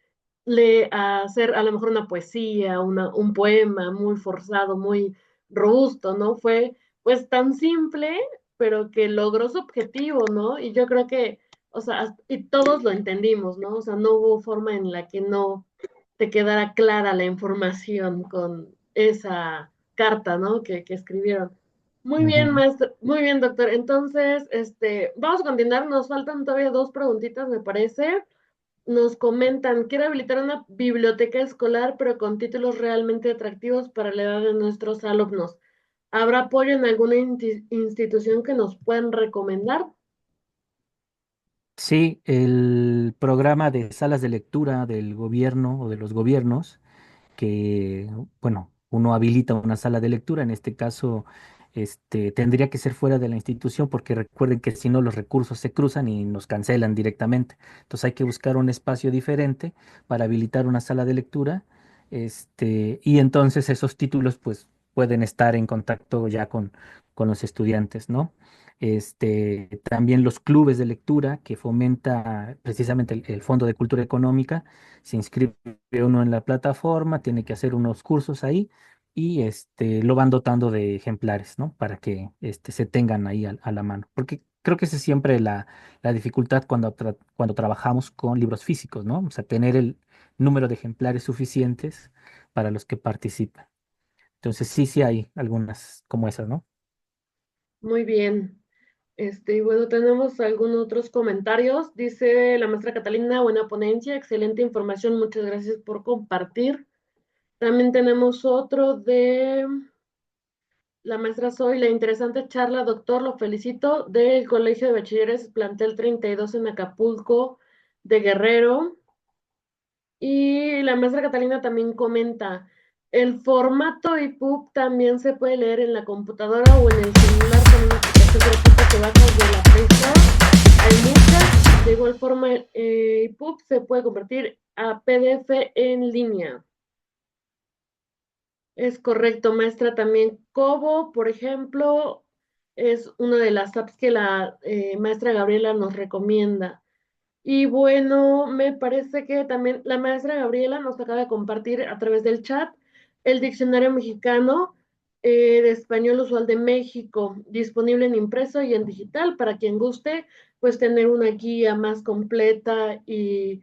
hacer a lo mejor una poesía, un poema muy forzado, muy robusto, ¿no? Fue pues tan simple, pero que logró su objetivo, ¿no? Y yo creo que, o sea, y todos lo entendimos, ¿no? O sea, no hubo forma en la que no te quedara clara la información con esa carta, ¿no? Que escribieron. Muy bien, Ujú. maestro, muy bien, doctor. Entonces, vamos a continuar. Nos faltan todavía dos preguntitas, me parece. Nos comentan, quiero habilitar una biblioteca escolar, pero con títulos realmente atractivos para la edad de nuestros alumnos. ¿Habrá apoyo en alguna institución que nos puedan recomendar? Sí, el programa de salas de lectura del gobierno o de los gobiernos que, bueno, uno habilita una sala de lectura, en este caso, tendría que ser fuera de la institución porque recuerden que si no los recursos se cruzan y nos cancelan directamente. Entonces hay que buscar un espacio diferente para habilitar una sala de lectura, y entonces esos títulos pues pueden estar en contacto ya con los estudiantes, ¿no? También los clubes de lectura que fomenta precisamente el Fondo de Cultura Económica, se inscribe uno en la plataforma, tiene que hacer unos cursos ahí y lo van dotando de ejemplares, ¿no? Para que se tengan ahí a la mano. Porque creo que esa es siempre la dificultad cuando trabajamos con libros físicos, ¿no? O sea, tener el número de ejemplares suficientes para los que participan. Entonces, sí, sí hay algunas como esas, ¿no? Muy bien. Y bueno, tenemos algunos otros comentarios. Dice la maestra Catalina, buena ponencia, excelente información, muchas gracias por compartir. También tenemos otro de la maestra Soy, la interesante charla, doctor, lo felicito, del Colegio de Bachilleres, plantel 32 en Acapulco, de Guerrero. Y la maestra Catalina también comenta, el formato EPUB también se puede leer en la computadora o en el celular con una aplicación gratuita que bajas de la Play Store. Hay muchas. De igual forma, el EPUB se puede convertir a PDF en línea. Es correcto, maestra. También Kobo, por ejemplo, es una de las apps que la maestra Gabriela nos recomienda. Y bueno, me parece que también la maestra Gabriela nos acaba de compartir a través del chat el diccionario mexicano. de Español Usual de México, disponible en impreso y en digital para quien guste, pues tener una guía más completa y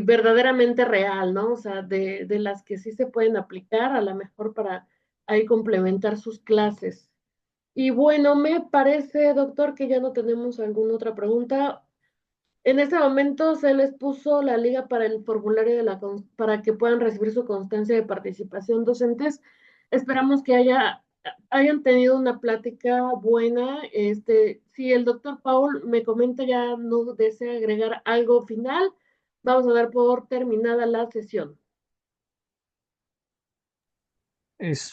verdaderamente real, ¿no? O sea, de las que sí se pueden aplicar, a lo mejor para ahí complementar sus clases. Y bueno, me parece, doctor, que ya no tenemos alguna otra pregunta. En este momento se les puso la liga para el formulario para que puedan recibir su constancia de participación docentes. Esperamos que hayan tenido una plática buena. Si el doctor Paul me comenta ya no desea agregar algo final, vamos a dar por terminada la sesión.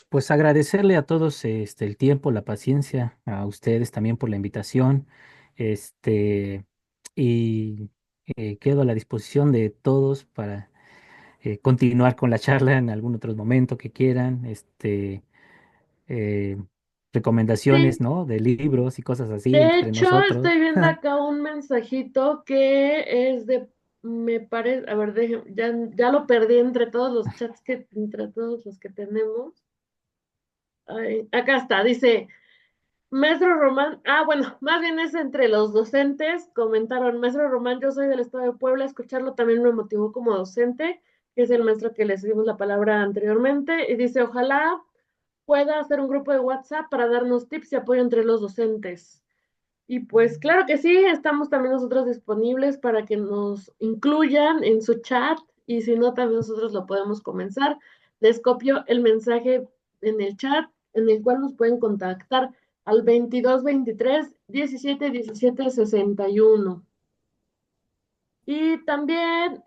Pues agradecerle a todos el tiempo, la paciencia, a ustedes también por la invitación. Este, y quedo a la disposición de todos para continuar con la charla en algún otro momento que quieran. Eh, recomendaciones, Sí, ¿no? De libros y cosas así de entre hecho, estoy nosotros. viendo acá un mensajito que es me parece, a ver, ya lo perdí entre todos los chats entre todos los que tenemos. Ay, acá está, dice, Maestro Román, bueno, más bien es entre los docentes, comentaron, Maestro Román, yo soy del estado de Puebla, escucharlo también me motivó como docente, que es el maestro que les dimos la palabra anteriormente, y dice, ojalá pueda hacer un grupo de WhatsApp para darnos tips y apoyo entre los docentes. Y pues claro que sí, estamos también nosotros disponibles para que nos incluyan en su chat y si no, también nosotros lo podemos comenzar. Les copio el mensaje en el chat en el cual nos pueden contactar al 22 23 17 17 61. Y también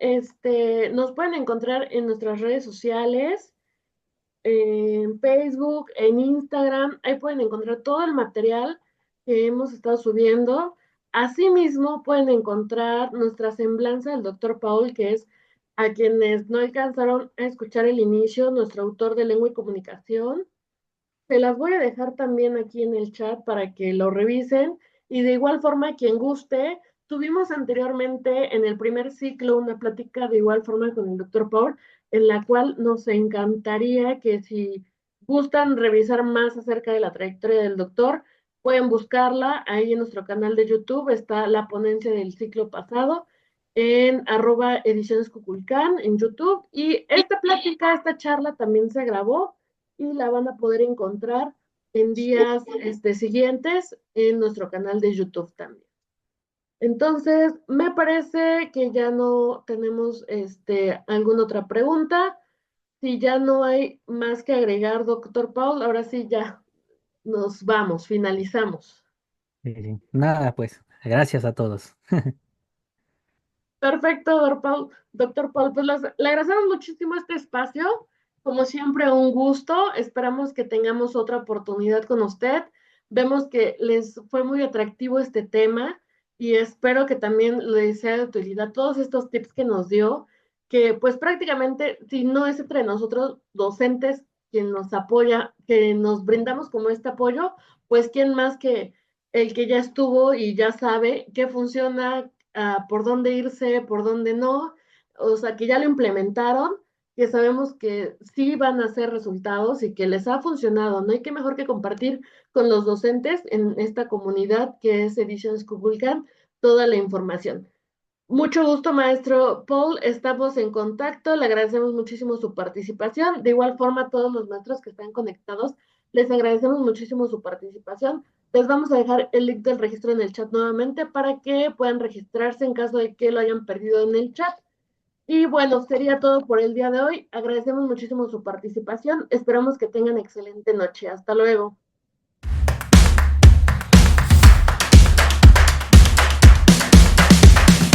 nos pueden encontrar en nuestras redes sociales, en Facebook, en Instagram, ahí pueden encontrar todo el material que hemos estado subiendo. Asimismo, pueden encontrar nuestra semblanza del doctor Paul, que es a quienes no alcanzaron a escuchar el inicio, nuestro autor de lengua y comunicación. Se las voy a dejar también aquí en el chat para que lo revisen. Y de igual forma, quien guste, tuvimos anteriormente en el primer ciclo una plática de igual forma con el doctor Paul, en la cual nos encantaría que si gustan revisar más acerca de la trayectoria del doctor, pueden buscarla ahí en nuestro canal de YouTube. Está la ponencia del ciclo pasado en @ediciones Cuculcán en YouTube. Y esta plática, esta charla también se grabó y la van a poder encontrar en días siguientes en nuestro canal de YouTube también. Entonces, me parece que ya no tenemos alguna otra pregunta. Si ya no hay más que agregar, doctor Paul, ahora sí ya nos vamos, finalizamos. Sí. Nada, pues, gracias a todos. Perfecto, doctor Paul. Doctor Paul, pues le agradecemos muchísimo este espacio. Como siempre, un gusto. Esperamos que tengamos otra oportunidad con usted. Vemos que les fue muy atractivo este tema y espero que también les sea de utilidad todos estos tips que nos dio, que pues prácticamente, si no es entre nosotros docentes quien nos apoya, que nos brindamos como este apoyo, pues quién más que el que ya estuvo y ya sabe qué funciona, por dónde irse, por dónde no, o sea, que ya lo implementaron, que sabemos que sí van a hacer resultados y que les ha funcionado. No hay que mejor que compartir con los docentes en esta comunidad que es Ediciones Kukulkan toda la información. Mucho gusto, maestro Paul. Estamos en contacto. Le agradecemos muchísimo su participación. De igual forma, a todos los maestros que están conectados, les agradecemos muchísimo su participación. Les vamos a dejar el link del registro en el chat nuevamente para que puedan registrarse en caso de que lo hayan perdido en el chat. Y bueno, sería todo por el día de hoy. Agradecemos muchísimo su participación. Esperamos que tengan excelente noche. Hasta luego.